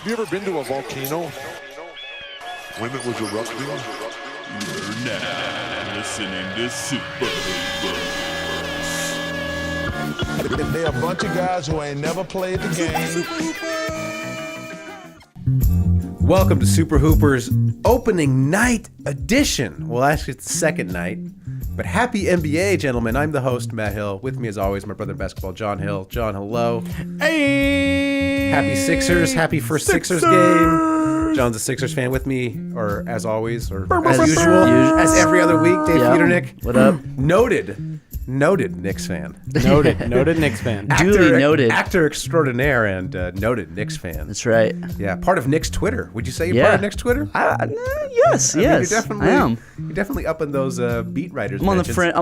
Have you ever been to a volcano when it was erupting? You're now listening to Super Hoopers. They're a bunch of guys who ain't never played the game. Welcome to Super Hoopers opening night edition. Well, actually, it's the second night. But happy NBA, gentlemen. I'm the host, Matt Hill. With me, as always, my brother in basketball, John Hill. John, hello. Hey! Happy Sixers. Happy first Sixers game. John's a Sixers fan with me, or as always, or as usual, as every other week. Dave Futernick. What up? Noted Knicks fan. Noted Knicks fan. Duly noted. Actor extraordinaire and noted Knicks fan. That's right. Yeah, part of Knicks Twitter. Would you say you're part of Knicks Twitter? Yes, I mean, yes. I am. You're definitely up in those beat writers. I'm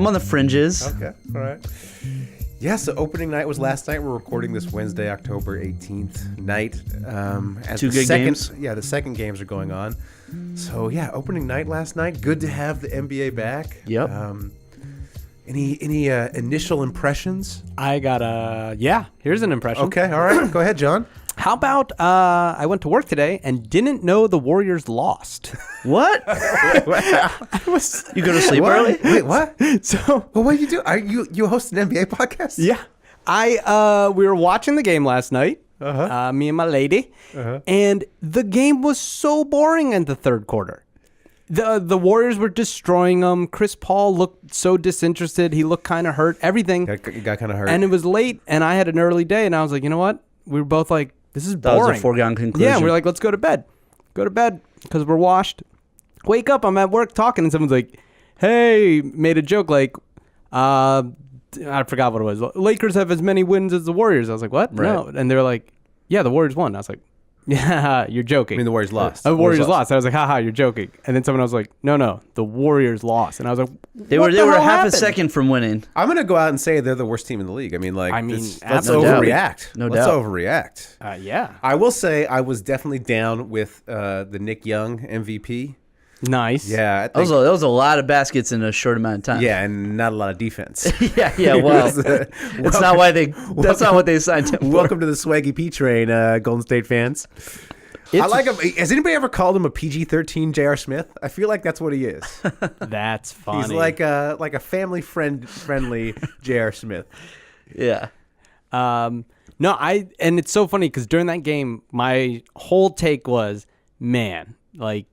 on the fringes. Okay, all right. Yeah, so opening night was last night. We're recording this Wednesday, October 18th night. As Two good games. Yeah, the second games are going on. So yeah, opening night last night. Good to have the NBA back. Yep. Any initial impressions? I got here's an impression. Okay, all right. Go ahead, John. How about I went to work today and didn't know the Warriors lost. What? You go to sleep early? Wait, what? So, Well, what do you do? Are you host an NBA podcast? yeah. We were watching the game last night, me and my lady, and the game was so boring in the third quarter. The Warriors were destroying them. Chris Paul looked so disinterested. He looked kind of hurt. Everything. Got kind of hurt. And it was late, and I had an early day, and I was like, you know what? We were both like, this is boring. That was a foregone conclusion. Yeah, we're like, let's go to bed. Go to bed because we're washed. Wake up, I'm at work talking, and someone's like, hey, made a joke like, I forgot what it was. Lakers have as many wins as the Warriors. I was like, what? Right. No. And they were like, yeah, the Warriors won. I was like, yeah, you're joking. I mean, the Warriors lost. The Warriors lost. I was like, haha, you're joking. And then someone was like, no, the Warriors lost. And I was like, They were half a second from winning. I'm going to go out and say they're the worst team in the league. I mean, let's absolutely. overreact. No let's doubt. overreact. Yeah. I will say I was definitely down with the Nick Young MVP. Nice. Yeah. That was a lot of baskets in a short amount of time. Yeah, and not a lot of defense. yeah. Well, that's not what they signed him for. Welcome to the Swaggy P train, Golden State fans. I like him. Has anybody ever called him a PG-13 J.R. Smith? I feel like that's what he is. That's funny. He's like a family-friendly J.R. Smith. Yeah. And it's so funny because during that game, my whole take was, man, like,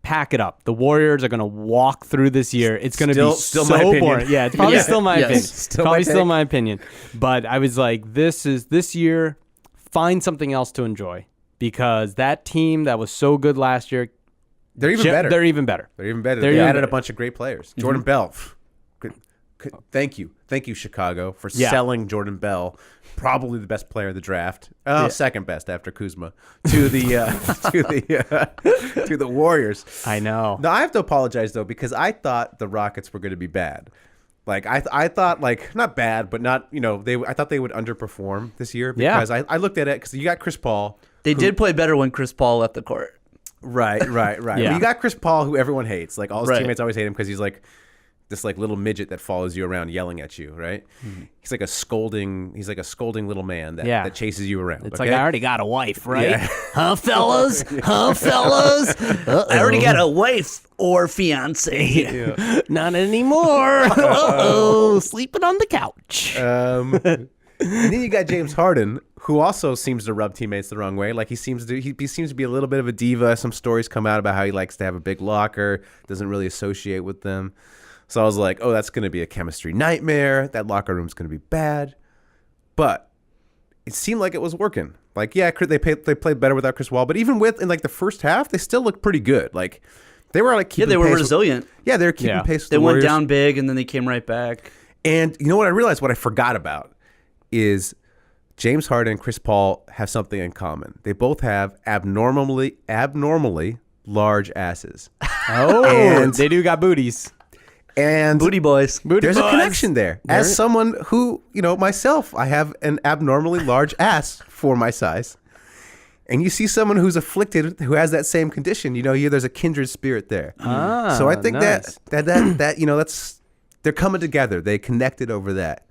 pack it up. The Warriors are going to walk through this year. It's going to be still so my opinion. boring. Yeah, it's probably still my opinion. Still my opinion. But I was like, this year, find something else to enjoy because that team that was so good last year, They're even better. They're even better. They added a bunch of great players. Jordan Bell. Thank you, Chicago, for selling Jordan Bell, probably the best player of the draft. Second best after Kuzma to the to the Warriors. I know. Now I have to apologize though because I thought the Rockets were going to be bad. Like I thought like not bad, but not I thought they would underperform this year because I looked at it because you got Chris Paul. They did play better when Chris Paul left the court. Right. Yeah. Well, you got Chris Paul, who everyone hates. Like all his teammates always hate him because he's like this like little midget that follows you around yelling at you, right? Mm-hmm. He's like a scolding little man that chases you around. It's like I already got a wife, right? Yeah. Huh, fellas? I already got a wife or fiance. Not anymore. Uh-oh. Sleeping on the couch. And then you got James Harden, who also seems to rub teammates the wrong way. Like he seems to be a little bit of a diva. Some stories come out about how he likes to have a big locker, doesn't really associate with them. So I was like, oh, that's going to be a chemistry nightmare. That locker room's going to be bad. But it seemed like it was working. Like, yeah, they played better without Chris Paul. But even in like the first half, they still looked pretty good. Like they were like keeping they were pace resilient. They were keeping pace with They the went Warriors. down big and then they came right back. And you know what I realized? What I forgot about is James Harden and Chris Paul have something in common. They both have abnormally large asses. Oh, and they do got booties. And Booty boys. There's a connection there. As someone who, myself, I have an abnormally large ass for my size. And you see someone who's afflicted who has that same condition, there's a kindred spirit there. So I think nice. that that's they're coming together. They connected over that.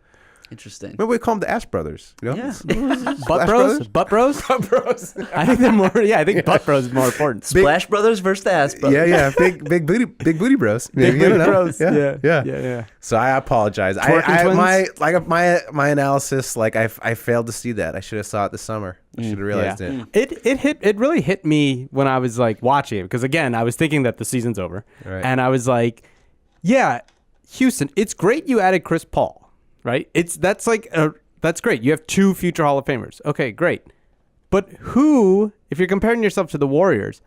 Interesting. Maybe we call them the Ass Brothers. You know? Yeah. Butt bros? Butt bros? Butt Bros. I think they're more. Yeah, I think butt bros is more important. Splash Brothers versus the Ass Brothers. Yeah. Big booty bros. Maybe, I don't know. Bros. Yeah. Yeah. So I apologize. Twerking twins? My analysis, like I failed to see that. I should have saw it this summer. I should have realized it. It really hit me when I was like watching it because again I was thinking that the season's over, Right. and I was like, yeah, Houston, it's great you added Chris Paul. Right? That's great. You have 2 future Hall of Famers. Okay, great. But who, if you're comparing yourself to the Warriors,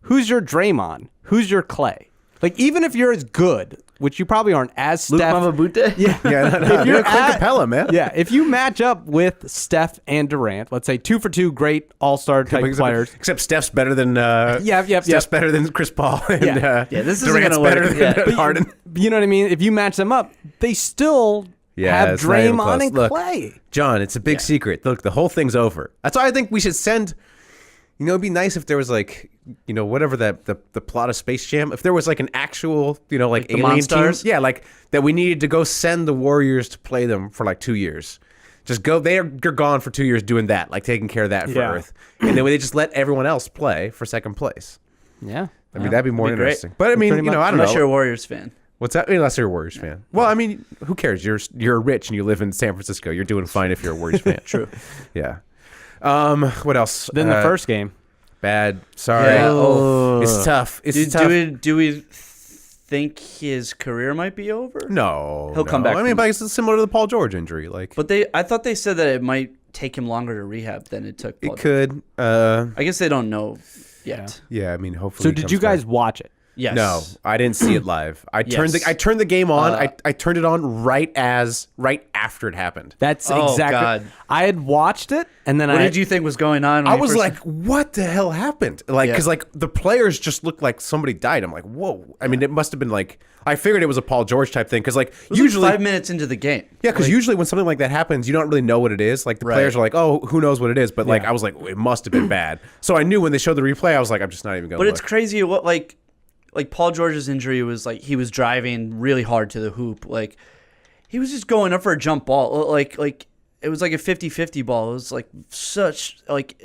who's your Draymond? Who's your Klay? Like, even if you're as good, which you probably aren't, as Luke Steph. Mamabute? Yeah. If you're Clint Capella, man. Yeah, if you match up with Steph and Durant, let's say 2 for 2 great all-star type players. Except Steph's better than Steph's better than Chris Paul. And, Yeah. This isn't Durant's gonna better work. than Harden. You know what I mean? If you match them up, they still have it's not even Draymond close. and Look, Klay. John, it's a big secret. Look, the whole thing's over. That's why I think we should send. It'd be nice if there was like, whatever the plot of Space Jam. If there was like an actual, like the alien team. Monstars? Yeah, like that we needed to go send the Warriors to play them for like 2 years. Just go. You're gone for 2 years doing that, like taking care of that for Earth, and then they just let everyone else play for second place. Yeah. I mean, that'd be more Be great. interesting. But I mean, Pretty much. I don't Unless know. you're a Warriors fan. What's that? Unless you're a Warriors fan. Well, I mean, who cares? You're rich and you live in San Francisco. You're doing fine if you're a Warriors fan. True. Yeah. What else? Then the first game. Bad. Sorry. Yeah. Oh. It's tough. It's tough. Do we think his career might be over? No. He'll come back I mean, from- but it's similar to the Paul George injury. Like, But I thought they said that it might take him longer to rehab than it took Paul it could. I guess they don't know yet. Yeah. I mean, hopefully. So he did comes you guys back. watch it? Yes. No, I didn't see it live. I turned the game on. I turned it on right after it happened. That's Oh, exactly. God. I had watched it, and then What did you think was going on? when I you was first- like, what the hell happened? Like, because like the players just looked like somebody died. I'm like, whoa. I mean, it must have been like, I figured it was a Paul George type thing. Because like it was usually like 5 minutes into the game. Yeah, because usually when something like that happens, you don't really know what it is. Like the players are like, "Oh, who knows what it is?" But like I was like, "It must have been bad." So I knew when they showed the replay, I was like, "I'm just not even going." But it's crazy what like Paul George's injury was like he was driving really hard to the hoop. Like he was just going up for a jump ball. Like it was like a 50-50 ball. It was like such like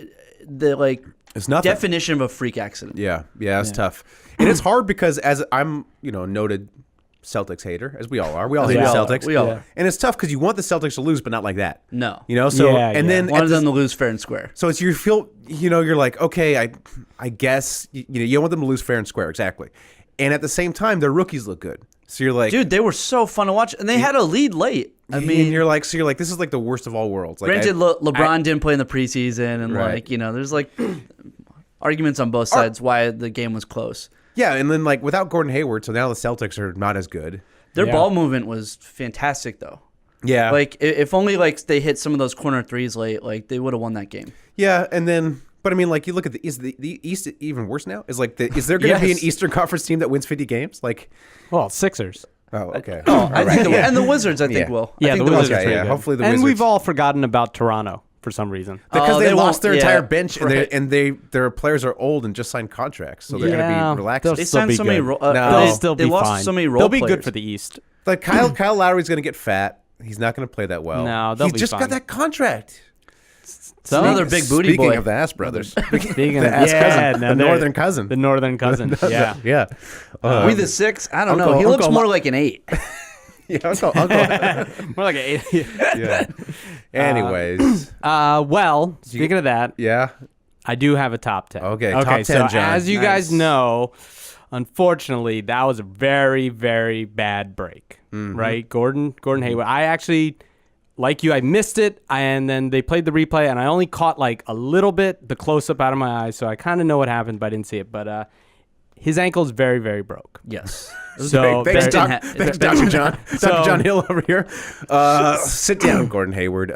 the like It's nothing. definition of a freak accident. Yeah, it's tough, and it's hard because as I'm, a noted Celtics hater, as we all are. We all hate the Celtics. We all are. And it's tough because you want the Celtics to lose, but not like that. No. So Yeah, and yeah. then Wanted at the- them to lose fair and square. So it's you feel, you're like, okay, I guess you want them to lose fair and square, exactly. And at the same time, their rookies look good. So you're like, Dude, they were so fun to watch, and they had a lead late. I mean, and you're like, this is like the worst of all worlds. Like, granted, LeBron didn't play in the preseason, and Right. there's like arguments on both sides why the game was close. Yeah, and then like without Gordon Hayward, so now the Celtics are not as good. Their Yeah. ball movement was fantastic, though. Yeah, Like if only like they hit some of those corner threes late, like they would have won that game. yeah, and then. But I mean, like you look at is the East even worse now? Is there going to be an Yes. Eastern Conference team that wins 50 games? Like, Well, Sixers. oh, okay. I think and the Wizards, I think Yeah. will. Yeah, I think the Wizards. okay, are pretty yeah, good. hopefully the and Wizards- we've all forgotten about Toronto for some reason. Because they they lost their won't- entire yeah, bench, right. and their players are old and just signed contracts, so they're going Yeah, to be relaxed. they'll They still signed be so many. good. No. They'll still they be lost fine. so many role They'll be players. good for the East. Like Kyle Lowry's going to get fat. He's not going to play that well. No, they'll he's be just fine. got that contract. So Another big booty Speaking boy. of the Ass Brothers, Speaking of the ass cousin, no, the they're- northern cousin. The northern cousin. Yeah. Yeah. We the 6? I don't know. Uncle- He looks Uncle more Ma- like an 8. Yeah, uncle. More like an 8. Yeah. Anyways, Well, speaking of that, yeah. I do have a top 10. Okay, top 10, so John. as you guys Nice. know, unfortunately, that was a very, very bad break, right? Gordon Hayward. I actually, like you, I missed it, and then they played the replay, and I only caught like a little bit, the close-up out of my eyes, so I kind of know what happened, but I didn't see it. But his ankle is very, very broke. Yes. So Thanks, very- Dr. John. So- Dr. John Hill over here. Sit down, Gordon Hayward.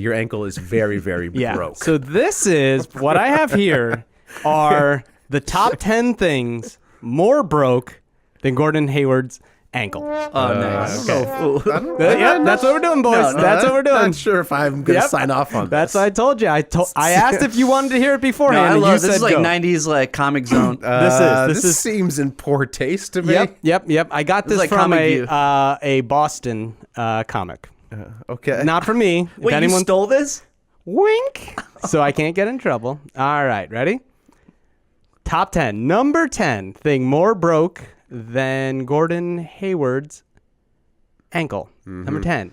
Your ankle is very, very Yeah. broke. So this is what I have here are the top 10 things more broke than Gordon Hayward's ankle. Oh, nice. Yeah, that's what we're doing, boys. No, that's what we're doing. Not sure if I'm going to Yep. sign off on That's this. what I told you. I asked if you wanted to hear it No, beforehand, I and you love said this is like go. 90s like Comic Zone. This is seems in poor taste to me. Yep. I got This this is like from Comic View. a Boston comic. Okay. Not for me. Wait, if you stole this? Wink. So I can't get in trouble. All right, ready? Top 10. Number 10 thing more broke than Gordon Hayward's ankle. Number 10.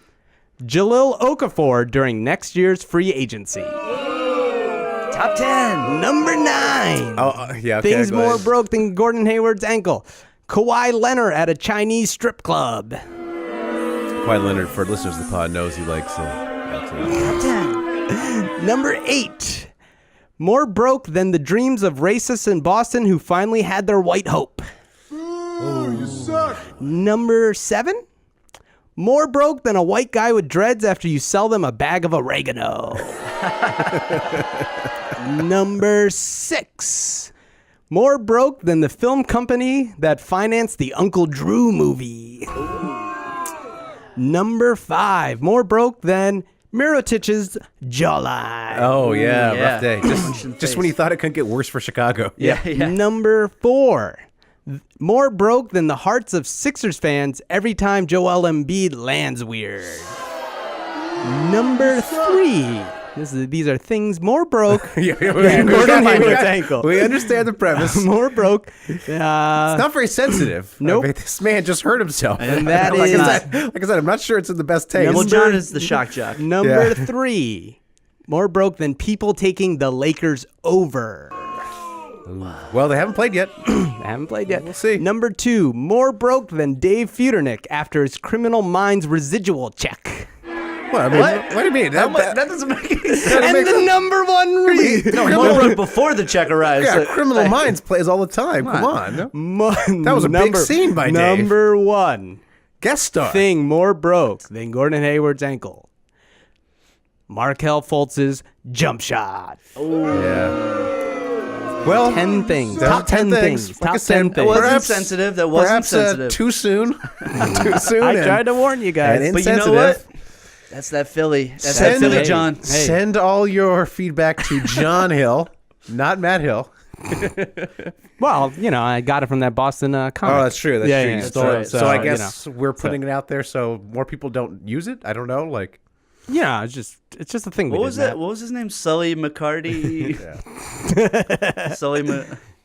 Jahlil Okafor during next year's free agency. Top 10. Number 9. Oh, yeah. Okay, Things go more ahead. broke than Gordon Hayward's ankle. Kawhi Leonard at a Chinese strip club. Kawhi Leonard, for listeners of the pod, knows he likes Top 10. Number 8. More broke than the dreams of racists in Boston who finally had their white hope. Number 7. More broke than a white guy with dreads after you sell them a bag of oregano. Number 6. More broke than the film company that financed the Uncle Drew movie. Number 5. More broke than Mirotich's jawline. Oh, yeah. yeah. Rough day. Just when you thought it couldn't get worse for Chicago. Yeah. Number 4. More broke than the hearts of Sixers fans every time Joel Embiid lands weird. Number 3. These are things more broke than Gordon Hayward's ankle. We understand the premise. More broke. It's not very sensitive. Nope. I mean, this man just hurt himself. And that like is- I said, I'm not sure it's in the best taste. Well, John is the shock jock. Number Yeah. 3. More broke than people taking the Lakers over. Well, they haven't played yet. I haven't played yet. We'll see. Number 2. More broke than Dave Futernick after his Criminal Minds residual check. What? I mean, what do you mean? That doesn't make any sense. And the number 1 reason. More broke before the check arrives. Yeah, So- Criminal Minds plays all the time. Come on. That was a big scene by Dave. Number 1 Guest star. thing more broke than Gordon Hayward's ankle. Markelle Fultz's jump shot. Yeah. Well, 10 things. Top Top 10 things. Like Top I said, 10 That things. wasn't Perhaps- sensitive. That wasn't perhaps sensitive. too soon. Too soon. I and- tried to warn you guys. and But you know insensitive. what? That's that Philly. That's Send- that Philly, Hey. John. Hey. Send all your feedback to John Hill, not Matt Hill. Well, I got it from that Boston comic. Oh, that's true. That's Yeah, true. yeah, You that's stole right. it. So I So, guess we're putting it out there so more people don't use it. I don't know. Like, Yeah, it's just a thing. What we was did, that? Matt. What was his name? Sully McCarty. Sully.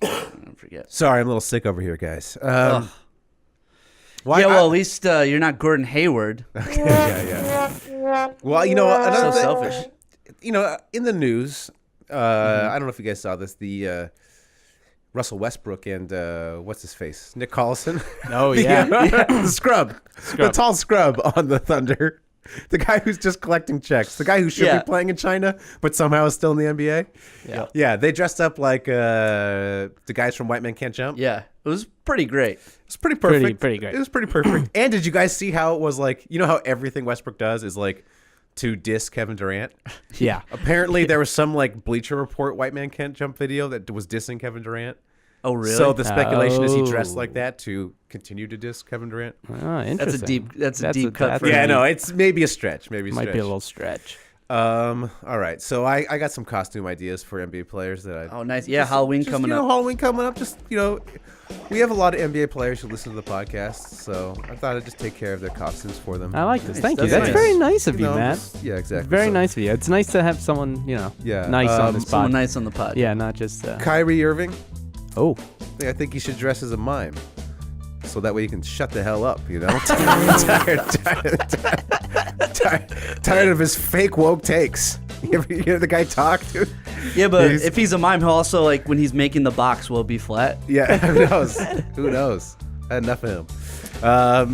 I forget. sorry, I'm a little sick over here, guys. Ugh. Why? Yeah, well, at least you're not Gordon Hayward. yeah. Well, another So thing, selfish. in the news, I don't know if you guys saw this. The Russell Westbrook and what's his face, Nick Collison. Oh, The, yeah. the scrub, the tall scrub on the Thunder. The guy who's just collecting checks. The guy who should Yeah. be playing in China, but somehow is still in the NBA. Yeah. Yeah, they dressed up like the guys from White Men Can't Jump. Yeah, it was pretty great. It's pretty perfect. Pretty great. It was pretty perfect. And did you guys see how it was like, how everything Westbrook does is like to diss Kevin Durant? Yeah. Apparently there was some like Bleacher Report White Man Can't Jump video that was dissing Kevin Durant. Oh, really? So the speculation is he Oh. dressed like that to continue to diss Kevin Durant. Oh, interesting. That's a deep cut for Yeah, him. no, it's maybe a stretch. Maybe a Might stretch. be a little stretch. All right. So I got some costume ideas for NBA players that I Oh, nice. Yeah, Halloween just, coming up. Halloween coming up. Just we have a lot of NBA players who listen to the podcast, so I thought I'd just take care of their costumes for them. I like this. Thank you. That's That's nice. very nice of you, Matt. Yeah, exactly. Very So, nice of you. It's nice to have someone, Yeah, nice on this Someone pod. nice on the pod. Yeah, not just. Kyrie Irving. Oh. I think you should dress as a mime, so that way you can shut the hell up. Tired of his fake woke takes. You hear the guy talk, dude? Yeah, but He's- if he's a mime, he'll also when he's making the box, will it be flat? Yeah, who knows? Who knows? I had enough of him.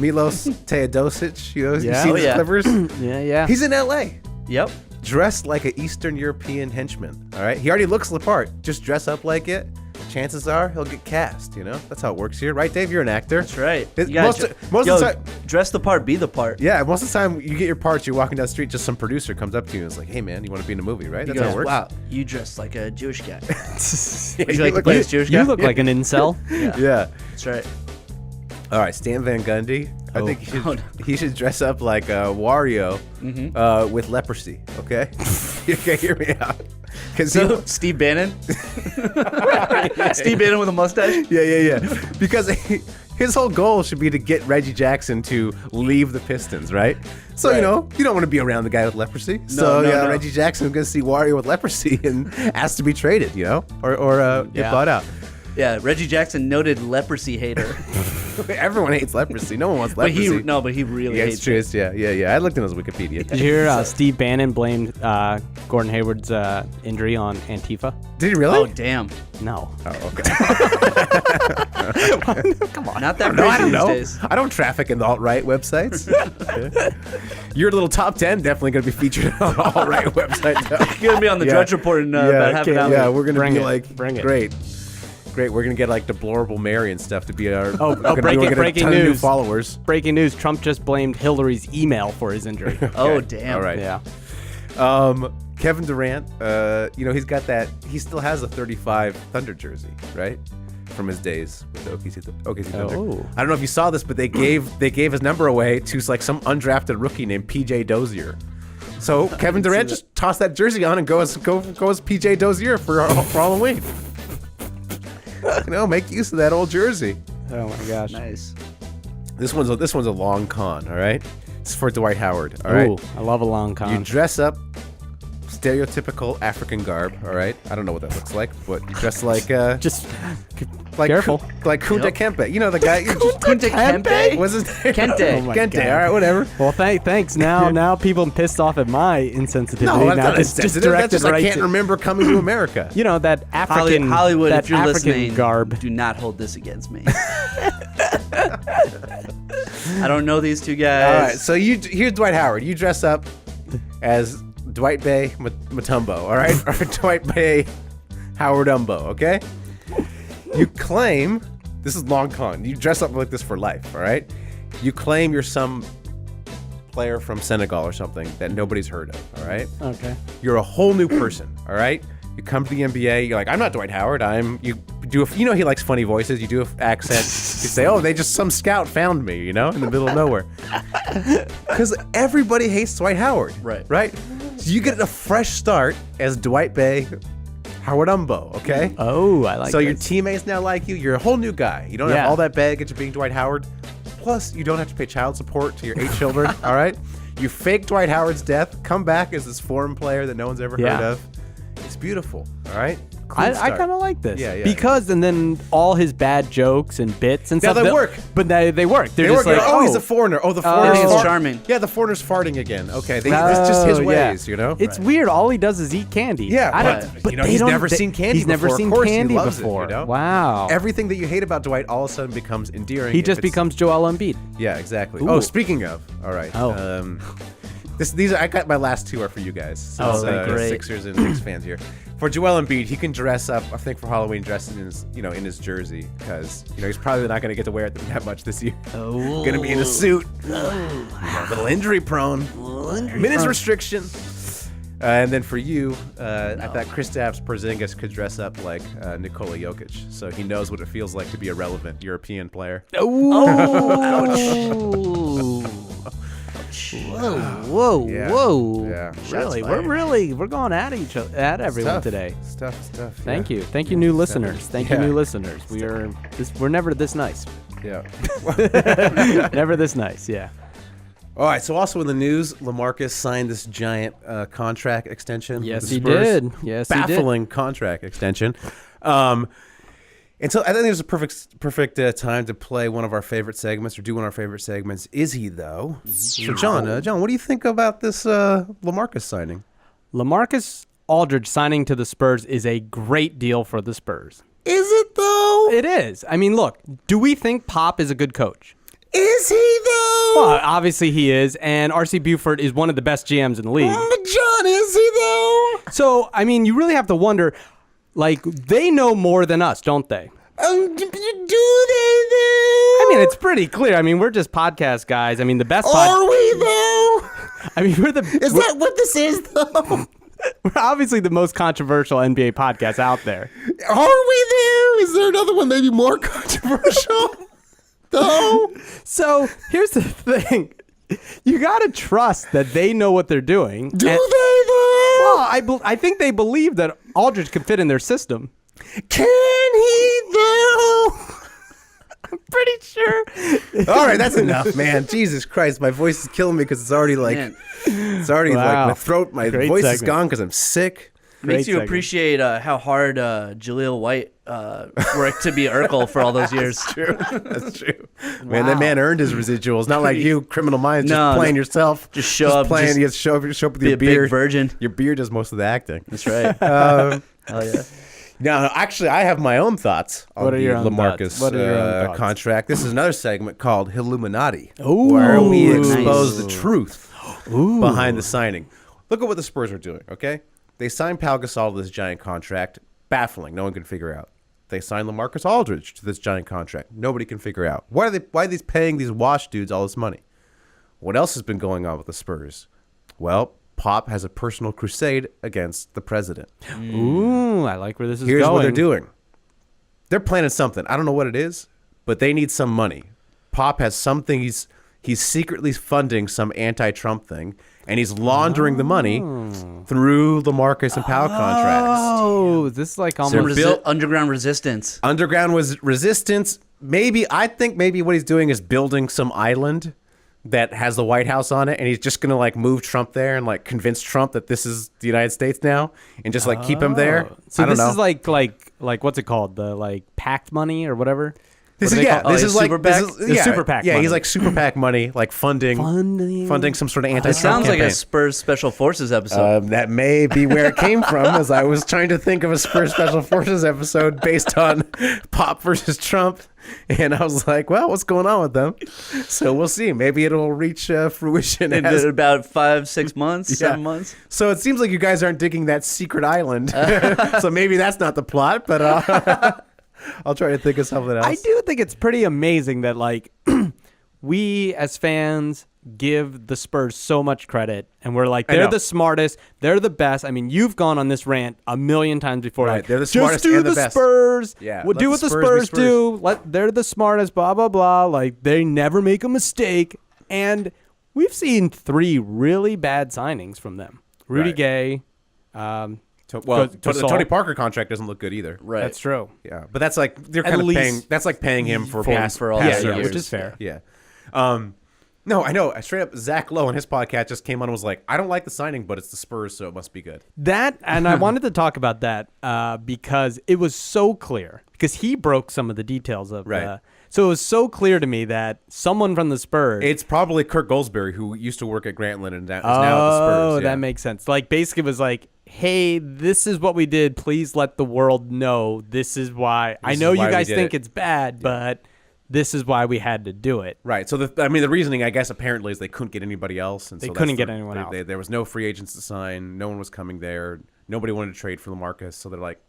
Milos Teodosic, you Yeah. see Oh, the yeah. Clippers? Yeah. He's in LA, Yep. dressed like an Eastern European henchman. All right, he already looks the part. Just dress up like it. Chances are he'll get cast. That's how it works here, right, Dave? You're an actor. That's right. It- You gotta most of the time, dress the part, be the part. yeah, most of the time you get your parts. You're walking down the street, just some producer comes up to you and is like, "Hey, man, you want to be in a movie, right?" He That's how goes, it works. wow, you dress like a Jewish guy. Yeah, Would you like to play this Jewish guy? You look like an incel. Yeah. That's right. All right, Stan Van Gundy. I think Oh, no. he should dress up like Wario with leprosy. Okay, you can hear me out. Because So Steve Bannon. Steve Bannon with a mustache. yeah. Because his whole goal should be to get Reggie Jackson to leave the Pistons, right? So, you know, you don't want to be around the guy with leprosy. So, no. Reggie Jackson's going to see Wario with leprosy and ask to be traded, you know, or get bought out. Yeah, Reggie Jackson, noted leprosy hater. Everyone hates leprosy. No one wants leprosy. But he really hates it's true. Yeah. I looked in his Wikipedia. Did you hear Steve Bannon blamed Gordon Hayward's injury on Antifa? Did he really? Oh, damn. No. Oh, okay. Come on. Not that No, I crazy don't these know. days. I don't traffic in the alt-right websites. Your little top 10 definitely going to be featured on the alt-right website. You're going to be on the Drudge Report in about half an hour. Yeah, we're going to Bring be it. like, Bring it. Great. We're going to get like Deplorable Mary and stuff to be our... breaking new news. followers. Breaking news. Trump just blamed Hillary's email for his injury. Oh, damn. All right. Yeah. Kevin Durant, he's got that... He still has a 35 Thunder jersey, right? From his days with the OKC Thunder. Oh. I don't know if you saw this, but they gave his number away to like some undrafted rookie named PJ Dozier. So Kevin Durant just tossed that jersey on and go as PJ Dozier for Halloween. You know, make use of that old jersey. Oh my gosh. Nice. This one's a long con. All right, it's for Dwight Howard. All right, Ooh, I love a long con. you dress up stereotypical African garb. All right, I don't know what that looks like, but you dress like Just like careful. like Kunta Kempe. You know the guy. Kunta Kempe? What's his name? Kente. Oh my Kente. God. All right, whatever. Well, thanks. Now people pissed off at my insensitivity. No, that's now not it's just insensitive. That's directed just I right can't to remember coming to America. you know that African Hollywood, that if you're African listening, garb. do not hold this against me. I don't know these two guys. All right, so here's Dwight Howard. You dress up as Dwight Bay Mutombo, all right? Or Dwight Bay Howard Umbo, okay? You claim, this is long con, you dress up like this for life, all right? You claim you're some player from Senegal or something that nobody's heard of, all right? Okay. You're a whole new person, all right? You come to the NBA, you're like, I'm not Dwight Howard, he likes funny voices, you do an accent, you say, oh, some scout found me, you know, in the middle of nowhere. Because everybody hates Dwight Howard. Right? So you get a fresh start as Dwight Bay Howard Umbo, okay? Oh, I like So your this. teammates now like you, you're a whole new guy. You don't have all that baggage of being Dwight Howard. Plus, you don't have to pay child support to your 8 children, all right? You fake Dwight Howard's death, come back as this foreign player that no one's ever heard of. It's beautiful, all right? Cool I start. kind of like this. Yeah. Because, and then all his bad jokes and bits and Yeah, stuff. they work. But they work. They're They just work. like, oh, he's a foreigner. Oh, the foreigner's he's fart- charming. Yeah, the foreigner's farting again. Okay, that's just his ways, you know? It's weird. All he does is eat candy. Yeah, I but, don't, but you know, they he's don't- never they- seen candy He's never before. Of seen course he candy loves it, before. you know? Wow. Everything that you hate about Dwight all of a sudden becomes endearing. He if just it's- becomes Joel Embiid. Yeah, exactly. Ooh. Oh, speaking of, all right. Oh. I got my last two are for you guys. Since, great. Sixers and Knicks fans here. For Joel Embiid, he can dress up. I think for Halloween, dressing in his jersey because he's probably not going to get to wear it that much this year. Oh. Going to be in a suit. A little injury prone. Minutes restriction. And then for you, I thought Kristaps Porzingis could dress up like Nikola Jokic, so he knows what it feels like to be a relevant European player. Whoa. Yeah. Really, we're going at everyone Tough. today. Stuff. Thank you, new listeners. Thank you, new listeners. We're never this nice. Yeah. Never this nice. Yeah. All right. So also in the news, LaMarcus signed this giant contract extension. Yes, with the he Spurs. did. Yes, he did. Baffling contract extension. And so I think there's a perfect time to play one of our favorite segments or do one of our favorite segments. Is he though? So John, what do you think about this LaMarcus signing? LaMarcus Aldridge signing to the Spurs is a great deal for the Spurs. Is it though? It is. I mean, look, do we think Pop is a good coach? Is he though? Well, obviously he is, and R.C. Buford is one of the best GMs in the league. John, is he though? So, I mean, you really have to wonder, like, they know more than us, don't they? Do they though? I mean, it's pretty clear. I mean, we're just podcast guys. I mean, the best Are we though? I mean, we're that what this is though? we're obviously the most controversial NBA podcast out there. Are we there? Is there another one maybe more controversial? No. So, here's the thing. You got to trust that they know what they're doing. Do they though? Well, I think they believe that Aldridge can fit in their system. Can he though? I'm pretty sure. All right, that's enough, man. Jesus Christ, my voice is killing me because it's already like, Man. it's already Wow. like my throat, my Great voice is segment. gone because I'm sick. Makes Great you segment. appreciate how hard Jaleel White worked to be Urkel for all those years. That's true. Man, that man earned his residuals. Not like you, Criminal Minds, just No, playing no. yourself. Just show up, playing. just You show up with Be your a big beard. virgin. Your beard does most of the acting. That's right. Hell yeah. Now, actually, I have my own thoughts on What are the your own LaMarcus thoughts? What are your own thoughts? contract. This is another segment called Illuminati, Ooh. where we Nice. expose the truth behind the signing. Look at what the Spurs are doing, okay? They signed Pau Gasol to this giant contract. Baffling. No one can figure out. They signed LaMarcus Aldridge to this giant contract. Nobody can figure out. Why are they paying these wash dudes all this money? What else has been going on with the Spurs? Well, Pop has a personal crusade against the president. Ooh, I like where this is Here's going. what they're doing. They're planning something. I don't know what it is, but they need some money. Pop has something. He's secretly funding some anti-Trump thing, and he's laundering the money through LaMarcus and Pau contracts. Oh, this is like almost. built- Underground resistance. Underground was resistance. I think maybe what he's doing is building some island that has the White House on it, and he's just gonna like move Trump there and like convince Trump that this is the United States now, and just like keep him there. So I don't this know. is like what's it called? The like packed money or whatever. This What is do they yeah. call it? This Oh, is like like super this PAC? is- The yeah, super PAC Yeah, money. he's like super PAC money, like funding some sort of anti-Trump It sounds like a campaign. Spurs Special Forces episode. That may be where it came from, as I was trying to think of a Spurs Special Forces episode based on Pop versus Trump, and I was like, well, what's going on with them? So we'll see. Maybe it'll reach fruition. In as- about 5-6 months, Yeah. 7 months. So it seems like you guys aren't digging that secret island. So maybe that's not the plot, but I'll try to think of something else. I do think it's pretty amazing that like we as fans give the Spurs so much credit, and we're like, I they're know. the smartest, they're the best. I mean, you've gone on this rant a million times before. Right, Like, they're the just smartest do and the the best. Spurs. Yeah, Well, let do the what the Spurs be Spurs Spurs. do. They're the smartest. Blah blah blah. Like they never make a mistake, and we've seen 3 really bad signings from them. Rudy Right. Gay. The Tony Parker contract doesn't look good either. Right. That's true. Yeah, but that's like they're At kind of least paying. That's like paying him for for all past the Yeah, years. which is fair. Yeah. No, I know. Straight up, Zach Lowe on his podcast just came on and was like, "I don't like the signing, but it's the Spurs, so it must be good." That, and I wanted to talk about that because it was so clear, because he broke some of the details of Right. so it was so clear to me that someone from the Spurs. It's probably Kirk Goldsberry, who used to work at Grantland and is now at the Spurs. Oh, Yeah. that makes sense. Like basically was like, hey, this is what we did. Please let the world know this is why. I This know is why you we guys did think it. it's bad, but this is why we had to do it. Right. So the reasoning, I guess, apparently is they couldn't get anybody else, and They so couldn't that's get anyone else. There was no free agents to sign. No one was coming there. Nobody wanted to trade for LaMarcus, so they're like,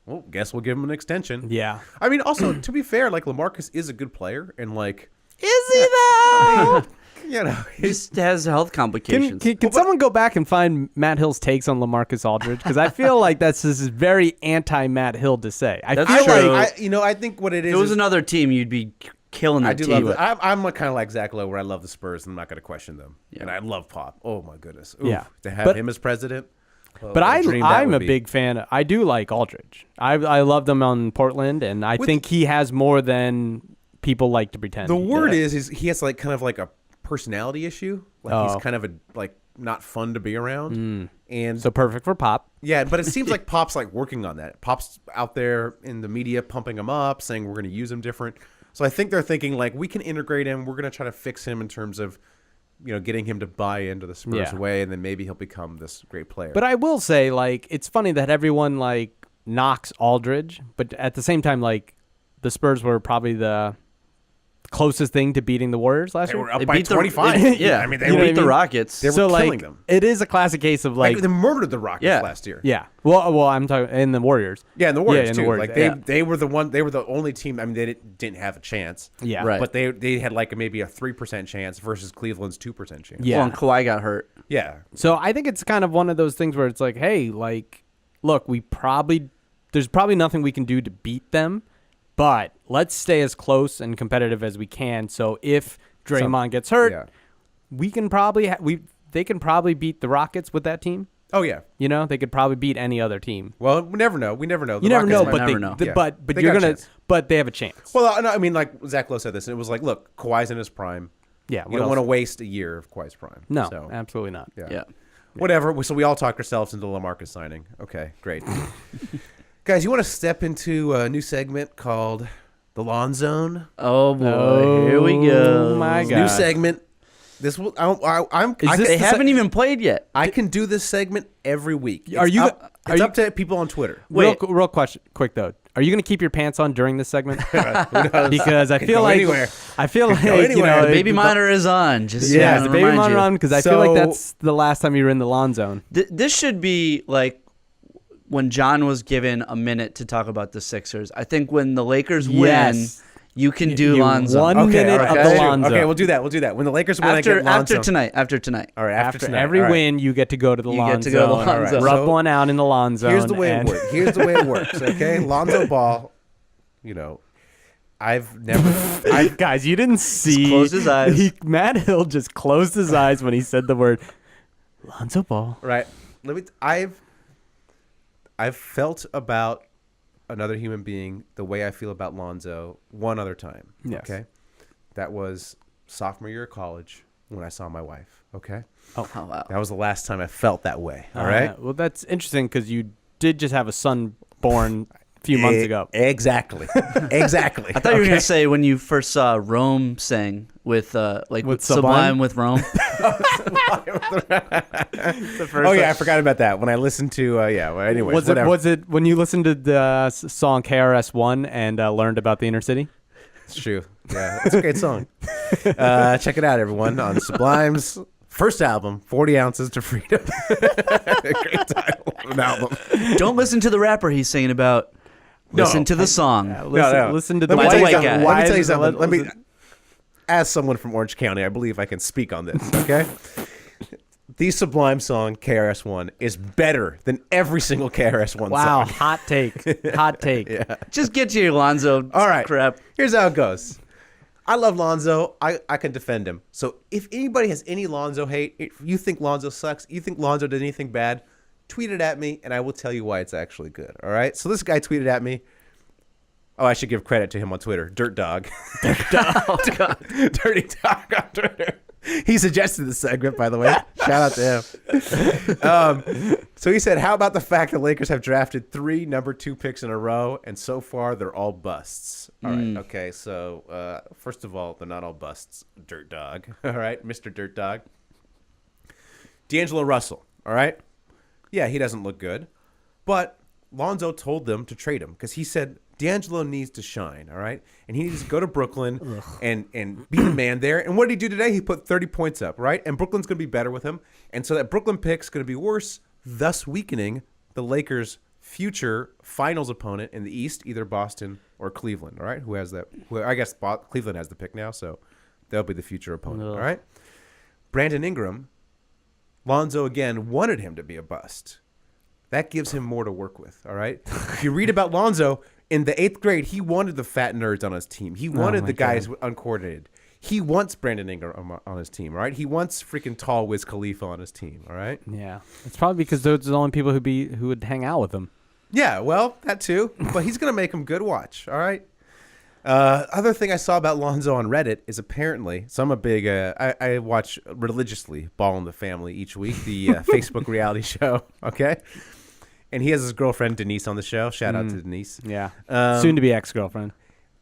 "Well, guess we'll give him an extension." Yeah. I mean, also to be fair, like LaMarcus is a good player, and like, Is he though? you know, He just has health Can, complications. can someone go back and find Matt Hill's takes on LaMarcus Aldridge? Because I feel like this is very anti-Matt Hill to say. I That's feel true. like I think what it if is. it was is- another team, you'd be killing that I do team. love it. I'm kind of like Zach Lowe, where I love the Spurs, and I'm not going to question them. And I love Pop. Oh my goodness. Oof, Yeah. To have But- him as president. Oh, But what a dream that I'm would a be. big fan. I do like Aldridge. I loved him on Portland, and I think he has more than people like to pretend. The he word does. is he has like kind of like a personality issue. Like Oh. he's kind of like not fun to be around. And so perfect for Pop. yeah, but it seems like Pop's like working on that. Pop's out there in the media pumping him up, saying we're going to use him different. So I think they're thinking like we can integrate him. We're going to try to fix him in terms of, you know, getting him to buy into the Spurs Yeah. way, and then maybe he'll become this great player. But I will say, like, it's funny that everyone like knocks Aldridge, but at the same time, like, the Spurs were probably the closest thing to beating the Warriors last they year. were up They by beat the- 25. yeah, I mean they You know were what I beat the mean? Rockets. They were so killing like, them. it is a classic case of like, they murdered the Rockets Yeah. last year. yeah. Well, I'm talking in the Warriors. Yeah, and the Warriors in too. the Warriors, Like yeah. they were the only team. I mean, they didn't have a chance. Yeah. Right. But they had like maybe a 3% chance versus Cleveland's 2% chance. Yeah. Well, and Kawhi got hurt. Yeah. So I think it's kind of one of those things where it's like, hey, like, look, there's probably nothing we can do to beat them, but let's stay as close and competitive as we can. So if Draymond gets hurt, Yeah. we can probably they can probably beat the Rockets with that team. Oh yeah. You know, they could probably beat any other team. Well, we never know. We never know. You never know, might but never they, know. Yeah. but They you're got a gonna, chance. but they have a chance. Well, no, I mean, like Zach Lowe said this, and it was like, look, Kawhi's in his prime. Yeah, You what don't want to else? waste a year of Kawhi's prime. No, So, absolutely not. Yeah. whatever. So we all talked ourselves into LaMarcus signing. Okay, great. Guys, you want to step into a new segment called the Lawn Zone? Oh boy, here we go. Oh my New god! segment. This will. They haven't even played yet. I can do this segment every week. Are you- It's up to people on Twitter. Real question, quick though. Are you going to keep your pants on during this segment? Because I feel go like anywhere. I feel like you anywhere. know, The baby monitor is on. Just Yeah, to the baby remind monitor you. on because I feel like So- that's the last time you were in the lawn zone. This should be like when John was given a minute to talk about the Sixers. I think when the Lakers win, Yes. you can do You Lonzo. won. Okay, minute all right. of the Lawn Okay, Zone. we'll do that. We'll do that. When the Lakers win, I after get Lawn after Zone. tonight. After tonight. All right, after tonight. every All right. win, you get to go to the You lawn get to go to the zone. lawn zone. Rub So, one out in the lawn zone. Here's the way it and- works. Here's the way it works. Okay, Lonzo Ball. You know, I've never. Guys, you didn't see. closed his eyes. Matt Hill just closed his eyes when he said the word Lonzo Ball. Right. I've felt about another human being the way I feel about Lonzo one other time. Yes. Okay. That was sophomore year of college when I saw my wife. Okay. Oh wow. That was the last time I felt that way. All right. Well, that's interesting because you did just have a son born a few months ago. Exactly. Exactly. I thought you were gonna say when you first saw Rome sing with with Sublime? Sublime with Rome. Oh yeah, I forgot about that. When I listened to well, anyways, Was whatever. it when you listened to the song KRS-One and learned about the inner city? It's true. Yeah, it's a great song. Check it out, everyone, on Sublime's first album, 40 Ounces to Freedom. Great title of an album. Don't listen to the rapper he's singing about. Listen to the song. Listen to Let the me White tell you white something. guy. Let me tell you something. Let me, as someone from Orange County, I believe I can speak on this, okay? The Sublime song, KRS-One, is better than every single KRS-One Wow, song. hot take. Hot take. Just get to your Lonzo All right. crap. Here's how it goes. I love Lonzo. I can defend him. So if anybody has any Lonzo hate, if you think Lonzo sucks, you think Lonzo did anything bad, tweet it at me, and I will tell you why it's actually good. All right? So this guy tweeted at me. Oh, I should give credit to him on Twitter. Dirt Dog. Dirty Dog on Twitter. He suggested the segment, by the way. Shout out to him. So he said, how about the fact the Lakers have drafted 3 number 2 picks in a row, and so far they're all busts? All right. Okay. So first of all, they're not all busts. Dirt Dog. All right. Mr. Dirt Dog. D'Angelo Russell. All right. Yeah, he doesn't look good. But Lonzo told them to trade him because he said D'Angelo needs to shine, all right? And he needs to go to Brooklyn and be the man there. And what did he do today? He put 30 points up, right? And Brooklyn's going to be better with him. And so that Brooklyn pick's going to be worse, thus weakening the Lakers' future finals opponent in the East, either Boston or Cleveland, all right? Who has that? I guess Cleveland has the pick now, so they'll be the future opponent, all right? Brandon Ingram, Lonzo, again, wanted him to be a bust. That gives him more to work with, all right? If you read about Lonzo, in the 8th grade, he wanted the fat nerds on his team. He wanted the guys uncoordinated. He wants Brandon Ingram on his team, all right? He wants freaking tall Wiz Khalifa on his team, all right? Yeah, it's probably because those are the only people who would hang out with him. Yeah, well, that too. But he's going to make him good watch, all right? Other thing I saw about Lonzo on Reddit is apparently, so I'm a big, I watch religiously Ball in the Family each week, the Facebook reality show, okay? And he has his girlfriend Denise on the show. Shout out to Denise. Yeah, soon to be ex-girlfriend.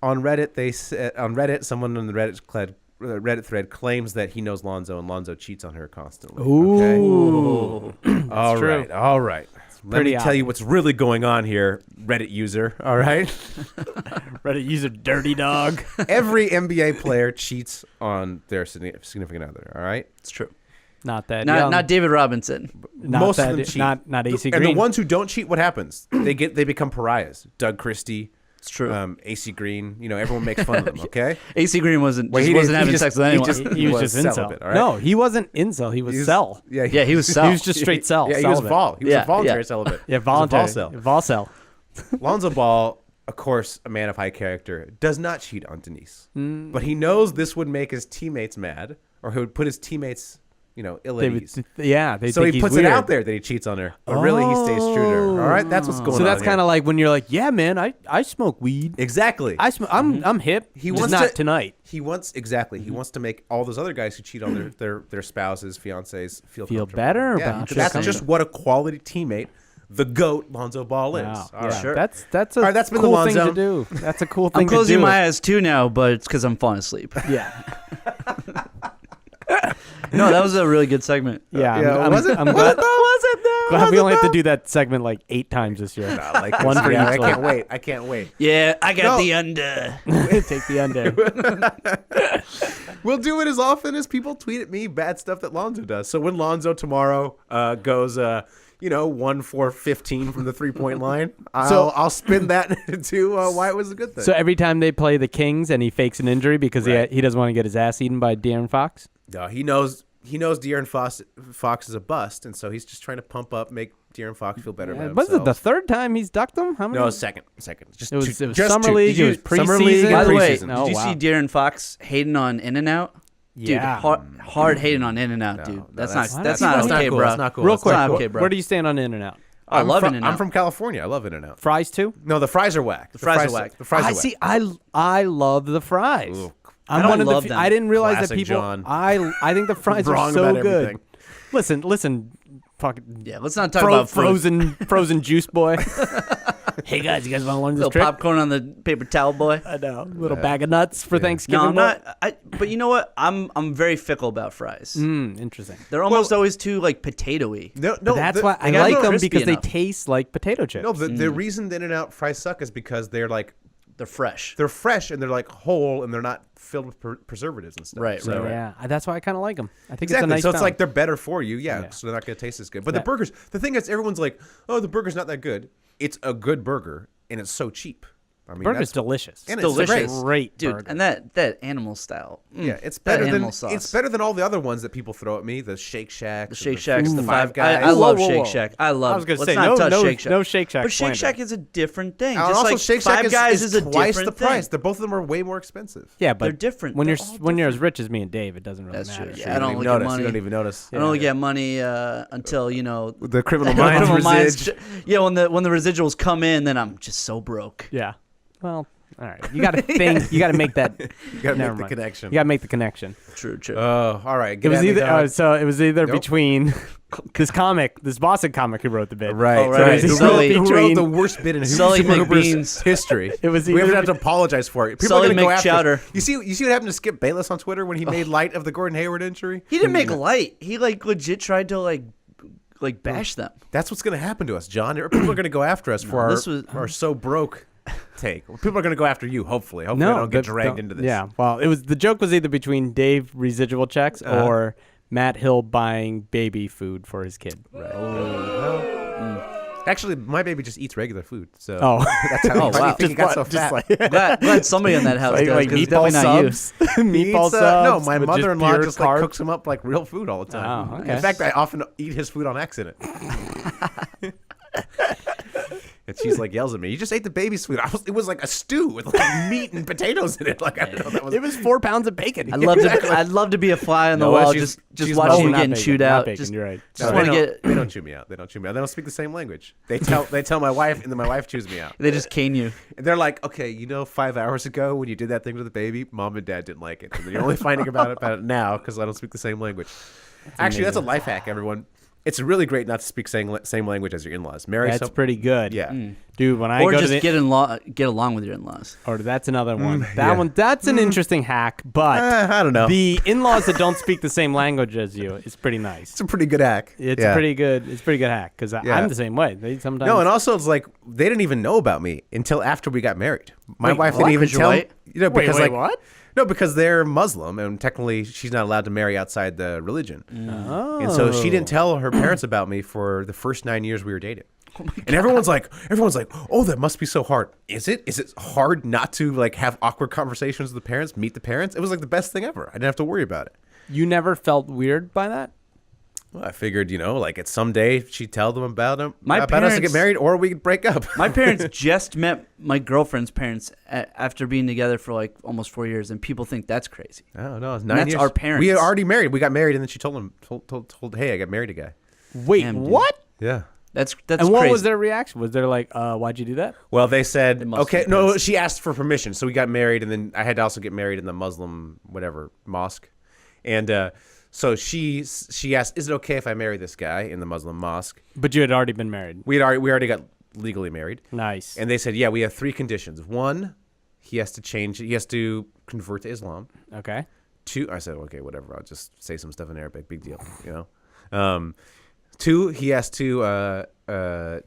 On Reddit, someone on the Reddit thread claims that he knows Lonzo and Lonzo cheats on her constantly. Ooh, Okay? All right. Let Pretty me tell you what's really going on here, Reddit user. All right. Reddit user Dirty Dog. Every NBA player cheats on their significant other. All right. It's true. Not that young. Not David Robinson. Not Most that, of them cheat. Not AC And Green. the ones who don't cheat, what happens? They become pariahs. Doug Christie. It's true. AC Green. Everyone makes fun of them. Okay. AC Green wasn't Well, he wasn't didn't- having sex with anyone. he was just incel. celibate, all right? No, he wasn't incel. He was cell. Yeah. Yeah, he was He Sal. was just straight cell. Yeah, he was celibate. vol. He was Yeah, a voluntary yeah. celibate. Yeah, He was a voluntary. vol-cell. Vol-cell. Lonzo Ball, of course, a man of high character, does not cheat on Denise. But he knows this would make his teammates mad, or he would put his teammates, ill at ease. They So think he he's puts weird. it out there that he cheats on her, but really he stays true to her. All right, that's what's going on. So that's kind of like when you're like, yeah, man, I smoke weed. exactly. I'm hip. He just wants not to- tonight. He wants He wants to make all those other guys who cheat on their spouses, fiancés feel comfortable. better Yeah, about that's yourself. just what a quality teammate, the GOAT Lonzo Ball is. Wow. All right. Sure. That's a All right, that's been the cool thing Lonzo. to do. That's a cool thing I'm to do. closing my eyes too now, but it's because I'm falling asleep. Yeah. No, that was a really good segment. Yeah. Was it? I'm Was glad, it though? Was it though? glad Was we it only have to though? do that segment like 8 times this year. I like One this. for Yeah, each I one. can't wait. I can't wait. Yeah, I got No. the under. Take the under. We'll do it as often as people tweet at me bad stuff that Lonzo does. So when Lonzo tomorrow goes, 1 for 15 from the 3-point line, I'll spin that into why it was a good thing. So every time they play the Kings and he fakes an injury because he doesn't want to get his ass eaten by De'Aaron Fox. No, he knows De'Aaron Fox is a bust, and so he's just trying to pump up, make De'Aaron Fox feel better about Was himself. it the third time he's ducked him? How many? No, second. Just It was two- Summer two. League, Did it was you- Summer League preseason. and By the way, preseason. Oh, did you wow. see De'Aaron Fox hating on In-N-Out? Dude, Yeah. hard hating on In-N-Out, dude. That's not that's that's not not okay, cool. bro. That's not cool. Real That's quick, not not okay, bro. where do you stand on In-N-Out? I love In-N-Out. I'm from California. I love In-N-Out. Fries too? No, the fries are whack. The fries are whack. The fries are I whack. see. I love the fries. Ooh, I'm don't one of love the. them. I didn't realize Classic that people. John. I think the fries are Wrong so about good. everything. Listen, fucking Yeah, let's not talk about food. frozen juice boy. Hey guys, you guys want to learn this Little trick? popcorn on the paper towel, boy. I know, little bag of nuts for Thanksgiving. No, I'm boy. not. But you know what? I'm very fickle about fries. Interesting. They're almost always too like potatoey. No, But that's why I gotta like be them crispy because enough. they taste like potato chips. No, the reason the In-N-Out fries suck is because they're They're fresh and they're like whole and they're not filled with preservatives and stuff. Right, So- right. Yeah, that's why I kind of like them. I think Exactly. it's a nice. So it's like balance. they're better for you. Yeah. Yeah. So they're not going to taste as good. But Yeah. the burgers, the thing is, everyone's like, oh, the burger's not that good. It's a good burger and it's so cheap. I mean, burger's that's delicious. and it's delicious. Great dude. burger. And that animal style. Yeah, it's that better than animal sauce. it's better than all the other ones that people throw at me. The Shake Shacks, The Shake Shacks, the Five Guys. I love Whoa, whoa, Shake whoa. Shack. I love. I was gonna let's say, not no- touch no- Shake Shack. no Shake Shack But Shake slander. Shack is a different thing. And Just also, like Shake Shack Five is, Guys is is a twice different the price. thing. They're both of them are way more expensive. Yeah, but They're different. When They're you're all when you're as rich as me and Dave, it doesn't really That's matter. true. You Yeah, I don't even look at notice. money. You don't even notice. I don't only get money until The criminal the minds criminal minds. reside. Yeah, when the residuals come in, then I'm just so broke. Yeah. Well, all right. You got to think. You got to make that. You gotta Never make the mind. connection. You got to make the connection. True, true. Oh, all right. It Get was at me, either dog. so. It was either Nope. between this Boston comic who wrote the bit. Right. Oh, right. Who Sully. wrote the worst bit in Sully Super Hooper's McBeans. history. It was we either have to apologize for it. People Sully are going to go after McChowder. us. You see what happened to Skip Bayless on Twitter when he made light of the Gordon Hayward injury? He didn't make light. He legit tried to bash them. That's what's going to happen to us, John. People are going to go after us for this was- our so broke take. People are going to go after you. Hopefully, I don't get dragged into this. Yeah. Well, the joke was either between Dave residual checks or Matt Hill buying baby food for his kid. Actually, my baby just eats regular food, so Oh. that's how. Oh, Why do wow. you think he got so fat? Glad somebody in that house does. like 'cause it's meatball definitely not you. subs. He Meatball eats, subs. no, my with mother-in-law pure just carbs. cooks him up like real food all the time. Oh, okay. In fact, I often eat his food on accident. And she's like yells at me. You just ate the baby's food. It was like a stew with like meat and potatoes in it. Like I don't know. That was, It was 4 pounds of bacon. I'd love to be a fly on the No, wall, she's just not watching you not getting bacon, chewed not out. bacon, Just, you're right. just No, want to they get. They don't chew me out. They don't chew me out. They don't speak the same language. They tell my wife, and then my wife chews me out. They just cane you. And they're like, okay, 5 hours ago when you did that thing to the baby, mom and dad didn't like it. And you're only finding about it now because I don't speak the same language. Actually, that's a life hack, everyone. It's really great not to speak same language as your in-laws. Marry That's pretty good. Yeah. Dude, when I Or go just to the, get along with your in-laws. or that's another one. yeah. That's an interesting hack, but I don't know. the in-laws that don't speak the same language as you is pretty nice. It's a pretty good hack. It's Yeah. a pretty good hack because Yeah. I'm the same way. They sometimes No, and also it's like they didn't even know about me until after we got married. My wife what? didn't even Because you're tell. white? Because wait, like what? No, because they're Muslim and technically she's not allowed to marry outside the religion. Oh. And so she didn't tell her parents about me for the first 9 years we were dating. And everyone's like, oh, that must be so hard. Is it? Is it hard not to like have awkward conversations with the parents, meet the parents? It was like the best thing ever. I didn't have to worry about it. You never felt weird by that? Well, I figured, like at someday she'd tell them about us to get parents- married, or we'd break up. My parents just met my girlfriend's parents after being together for like almost 4 years, and people think that's crazy. Oh no, it's And 9 that's years. our parents. We had already married. We got married, and then she told him, told, hey, I got married a guy. Wait, Damn, dude. what? Yeah. That's And what crazy. was their reaction? Was there like, why'd you do that? Well, they said, must okay, be no, pissed. she asked for permission. So we got married, and then I had to also get married in the Muslim, whatever, mosque. And so she asked, is it okay if I marry this guy in the Muslim mosque? But you had already been married. We already got legally married. Nice. And they said, yeah, we have 3 conditions. 1, he has to convert to Islam. Okay. 2, I said, okay, whatever. I'll just say some stuff in Arabic. Big deal, 2, he has to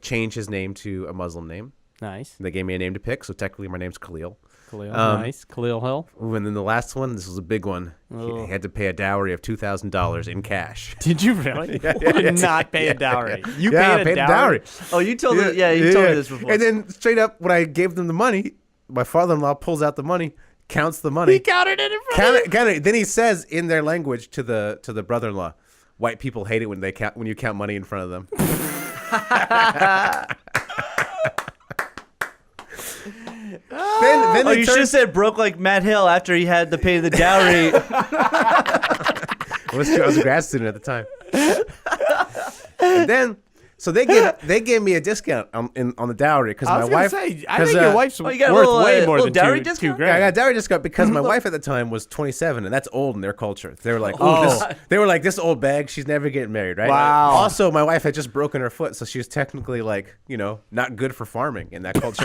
change his name to a Muslim name. Nice. They gave me a name to pick, so technically my name's Khalil. Khalil. Nice. Khalil Hill. Ooh, and then the last one, this was a big one. He had to pay a dowry of $2,000 in cash. Did you really? Would not pay a dowry. You Yeah, paid a dowry? Oh, you told me. Yeah, you told me this before. And then straight up, when I gave them the money, my father-in-law pulls out the money, counts the money. He counted it in front of you. Count it. Then he says in their language to the brother-in-law, white people hate it when you count money in front of them. Then you should have said broke like Matt Hill after he had to pay the dowry. Well, that's true. I was a grad student at the time. And then, so they gave me a discount on the dowry because I my was gonna wife. say, I think your wife's you worth got a little, way more little than dowry two discount? $2,000. Yeah, I got a dowry discount because my wife at the time was 27, and that's old in their culture. They were like, this old bag, she's never getting married, right? Wow. Also, my wife had just broken her foot, so she was technically like, not good for farming in that culture.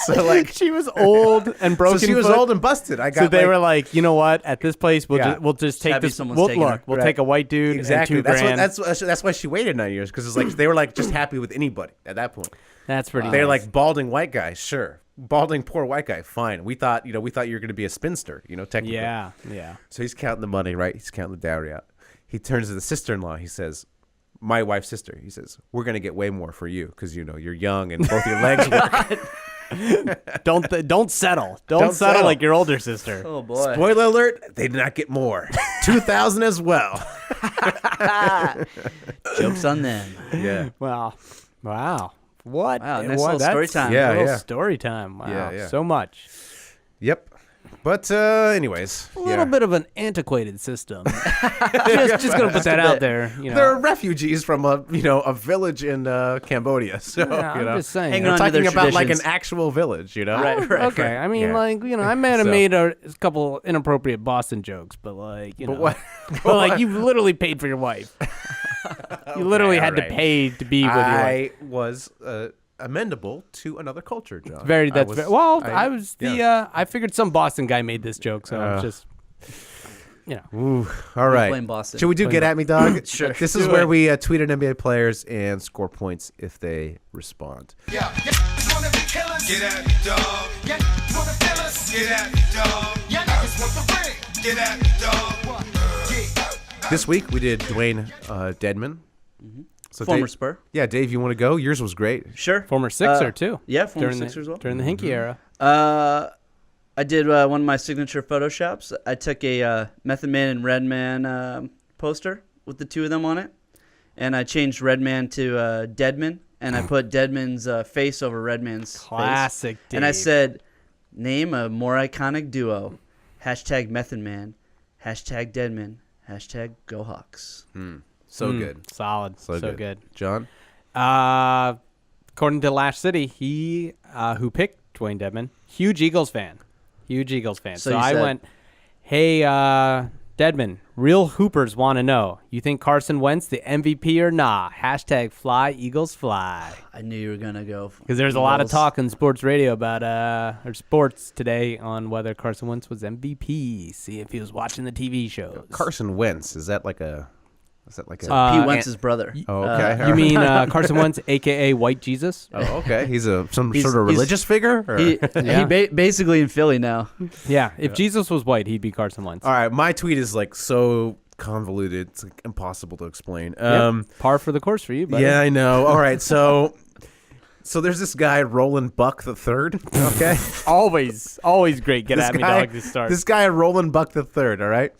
So like, She was old and broken. so she was foot. old and busted. I got. So they were like, you know what? At this place, we'll Yeah. just take Happy this. someone's We'll taking her. We'll Right. take a white dude exactly. and $2,000. That's why she waited 9 years because it's like they were like just happy with anybody at that point. That's pretty. They're nice. like balding white guy, sure. Balding poor white guy, fine. We thought you were going to be a spinster, technically. yeah. So he's counting the money, right? He's counting the dowry out. He turns to the sister-in-law. He says, my wife's sister. He says, we're going to get way more for you because, you're young and both your legs work. Don't settle. Don't settle settle. like your older sister. Oh boy. Spoiler alert, they did not get more. 2,000 as well. Jokes on them. Yeah. Wow. What? Wow, nice What? little That's story time. Yeah, little yeah. story time. Wow. Yeah. So much. Yep. But anyways. A little bit of an antiquated system. just gonna put that out there. They're refugees from a village in Cambodia. So, Yeah, I'm just saying. Hanging we're on to talking their about like an traditions. actual village, Right. Okay, I mean, Yeah. I might have So- made a couple inappropriate Boston jokes, but But what? but like you literally paid for your wife. You literally had to alright. pay to be with your wife. I was amendable to another culture, John. I figured some Boston guy made this joke, so it's just, Ooh, all right. blame Boston. Should we do Get At Me, Dog? Sure. This is where we tweet at NBA players and score points if they respond. Get at me, dog. Get at me, dog. Get at me, dog. This week we did Dewayne Dedmon. So Former Dave, Spur. Yeah, Dave, you want to go? Yours was great. Sure. former Sixer too. Yeah, former during Sixer as well. during the Hinkie era. I did one of my signature photoshops. I took a Method Man and Redman poster with the two of them on it, and I changed Redman to Dedmon, and I put Dedmon's face over Redman's Classic. face. And I Dave. said, name a more iconic duo. # Method Man. # Dedmon. # Go Hawks. So good. Solid. So good. John? According to Lash City, he who picked Dewayne Dedmon, huge Eagles fan. So you I said- went, hey, Dedmon, real hoopers want to know, you think Carson Wentz the MVP or nah? # Fly Eagles Fly. I knew you were going to go. Because there's a lot of Eagles. talk on sports radio about or sports today on whether Carson Wentz was MVP. See if he was watching the TV shows. Carson Wentz. Is that like a... Pete Wentz's brother. Oh, okay. You mean Carson Wentz, a.k.a. White Jesus? Oh, okay. He's some He's- sort of he's- religious figure? Or? He basically in Philly now. Yeah. If Jesus was white, he'd be Carson Wentz. All right. My tweet is like so convoluted. It's like impossible to explain. Yep. Par for the course for you, buddy. Yeah, I know. All right. So there's this guy, Roland Buck the Third. Okay. Always great. Get at me, dog, to start. This guy, Roland Buck the Third. All right.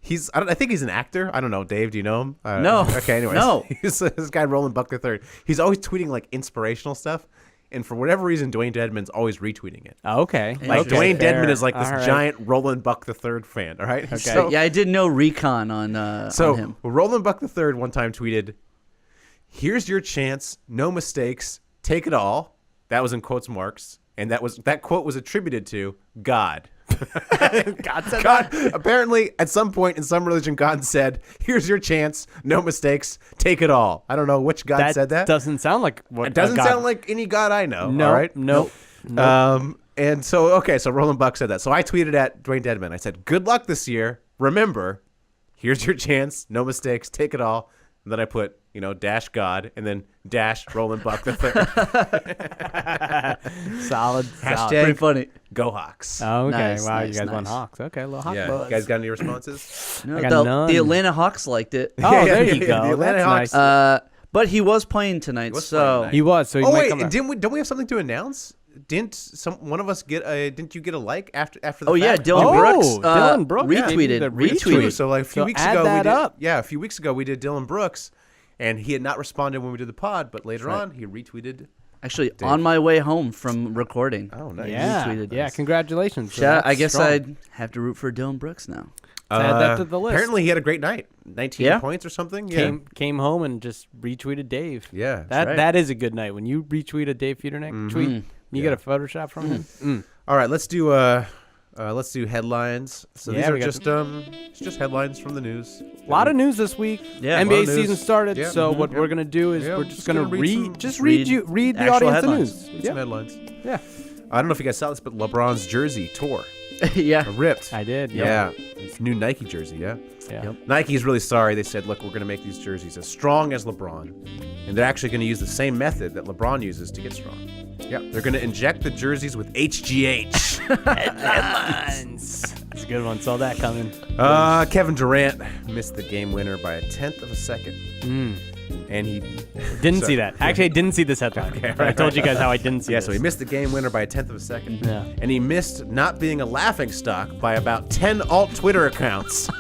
I think he's an actor. I don't know. Dave, do you know him? No. Okay, anyways. No. He's this guy, Roland Buck III. He's always tweeting like inspirational stuff. And for whatever reason, Dwayne Dedmon's always retweeting it. Okay. Like Okay, Dwayne fair. Dedmon is like this All right. giant Roland Buck III fan. All right. Okay. So, Yeah, I did no recon on him. Roland Buck III one time tweeted, "Here's your chance. No mistakes. Take it all." That was in quotes marks. And that quote was attributed to God. God apparently at some point in some religion, God said, "Here's your chance, no mistakes, take it all." I don't know which God said that. Doesn't sound like what. It doesn't God- sound like any God I know. No. All right. Nope. And so Roland Buck said that. So I tweeted at Dwayne Dedmon. I said, "Good luck this year. Remember, here's your chance, no mistakes, take it all." And then I put, dash God, and then dash Roland Buck III. Solid. Pretty funny. Go Hawks. Oh, okay. Nice, wow, nice, you guys won nice. Hawks. Okay, little Hawk Yeah. buzz. You guys got any responses? No, I got none. the Atlanta Hawks liked it. Oh, there you The go. Atlanta That's Hawks. nice. But he was playing tonight, was so playing tonight. He was. So he Oh might wait, come back. don't we have something to announce? Didn't one of us get a? Didn't you get a like after the? Oh yeah, fact? Dylan Oh, Brooks. Dylan Brooks retweeted. gave you the Retweeted. So like a few So weeks add ago, that up. a few weeks ago we did Dylan Brooks, and he had not responded when we did the pod, but later on he retweeted. Actually, on my way home from recording. Oh, nice. Yeah. retweeted. Yeah. Congratulations. So I that's guess strong. I'd have to root for Dylan Brooks now. Add that to the list. Apparently, he had a great night. 19 Yeah. points or something. Yeah. Came home and just retweeted Dave. Yeah, that's right. That is a good night when you retweet a Dave Futernick tweet. You get a Photoshop from him. All right, let's do headlines. So Yeah, these are we got- just headlines from the news. A lot of news this week. Yeah, a lot NBA of news. season started. Yeah. So what we're gonna do is Yeah, we're just gonna read read. some- Read the actual audience headlines. the news. Some headlines. Yeah. I don't know if you guys saw this, but LeBron's jersey tore, Yeah. ripped. I did. Yeah, it's new Nike jersey. Yeah. Yeah. Yep. Nike's really sorry. They said, look, we're going to make these jerseys as strong as LeBron. And they're actually going to use the same method that LeBron uses to get strong. Yeah. They're going to inject the jerseys with HGH. Headlines. That's a good one. Saw that coming. Kevin Durant missed the game winner by a 1/10 of a second. And he Didn't see that. Actually, I didn't see this headline. But I told you guys how I didn't see Yeah, this. so he missed the game winner by a 1/10 of a second. Yeah. And he missed not being a laughing stock by about 10 alt Twitter accounts.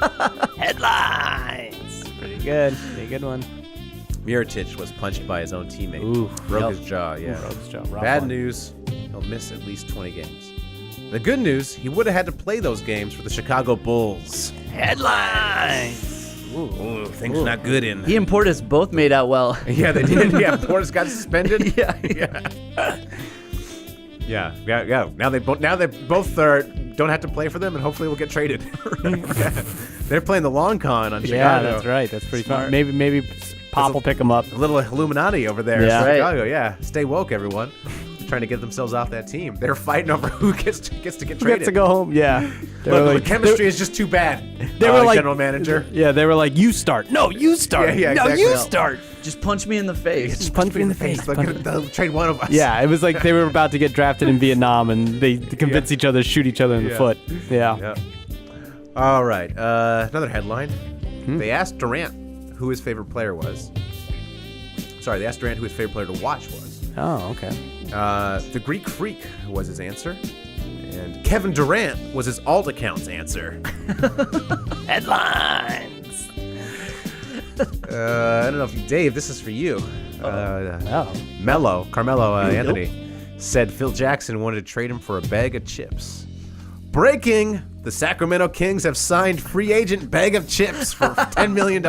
Headlines. Pretty good. Pretty good one. Mirotic was punched by his own teammate. Ooh. Broke his jaw, yeah. Broke his jaw. Rough Bad one. news, he'll miss at least 20 games. The good news, he would have had to play those games for the Chicago Bulls. Headlines. Ooh, things not good in. He and Portis both made out well. Yeah, they did. Yeah, Portis got suspended. Yeah. Yeah. Now they both don't have to play for them, and hopefully we'll get traded. Yeah. They're playing the long con on Chicago. Yeah, that's right. That's pretty fun. Maybe Pop will pick him up. A little Illuminati over there Yeah. in Right. Chicago. Yeah, stay woke, everyone. Trying to get themselves off that team. They're fighting over who gets to get Who traded. gets to go home? Yeah. They were Look, like- the chemistry is just too bad. They were like general manager. Yeah, they were like, "You start." No, you start. Yeah, no, exactly. you start. Just punch me in the face. Just punch me in the face. They'll trade one of us. Yeah, it was like they were about to get drafted in Vietnam, and they convinced each other to shoot each other in the Yeah. foot. Yeah. Yeah. All right. Another headline. They asked Durant who his favorite player was. Sorry, they asked Durant who his favorite player to watch was. Oh, okay. The Greek Freak was his answer. And Kevin Durant was his alt account's answer. Headlines. I don't know if Dave, this is for you. Oh. Carmelo Anthony said Phil Jackson wanted to trade him for a bag of chips. Breaking, the Sacramento Kings have signed free agent bag of chips for $10 million.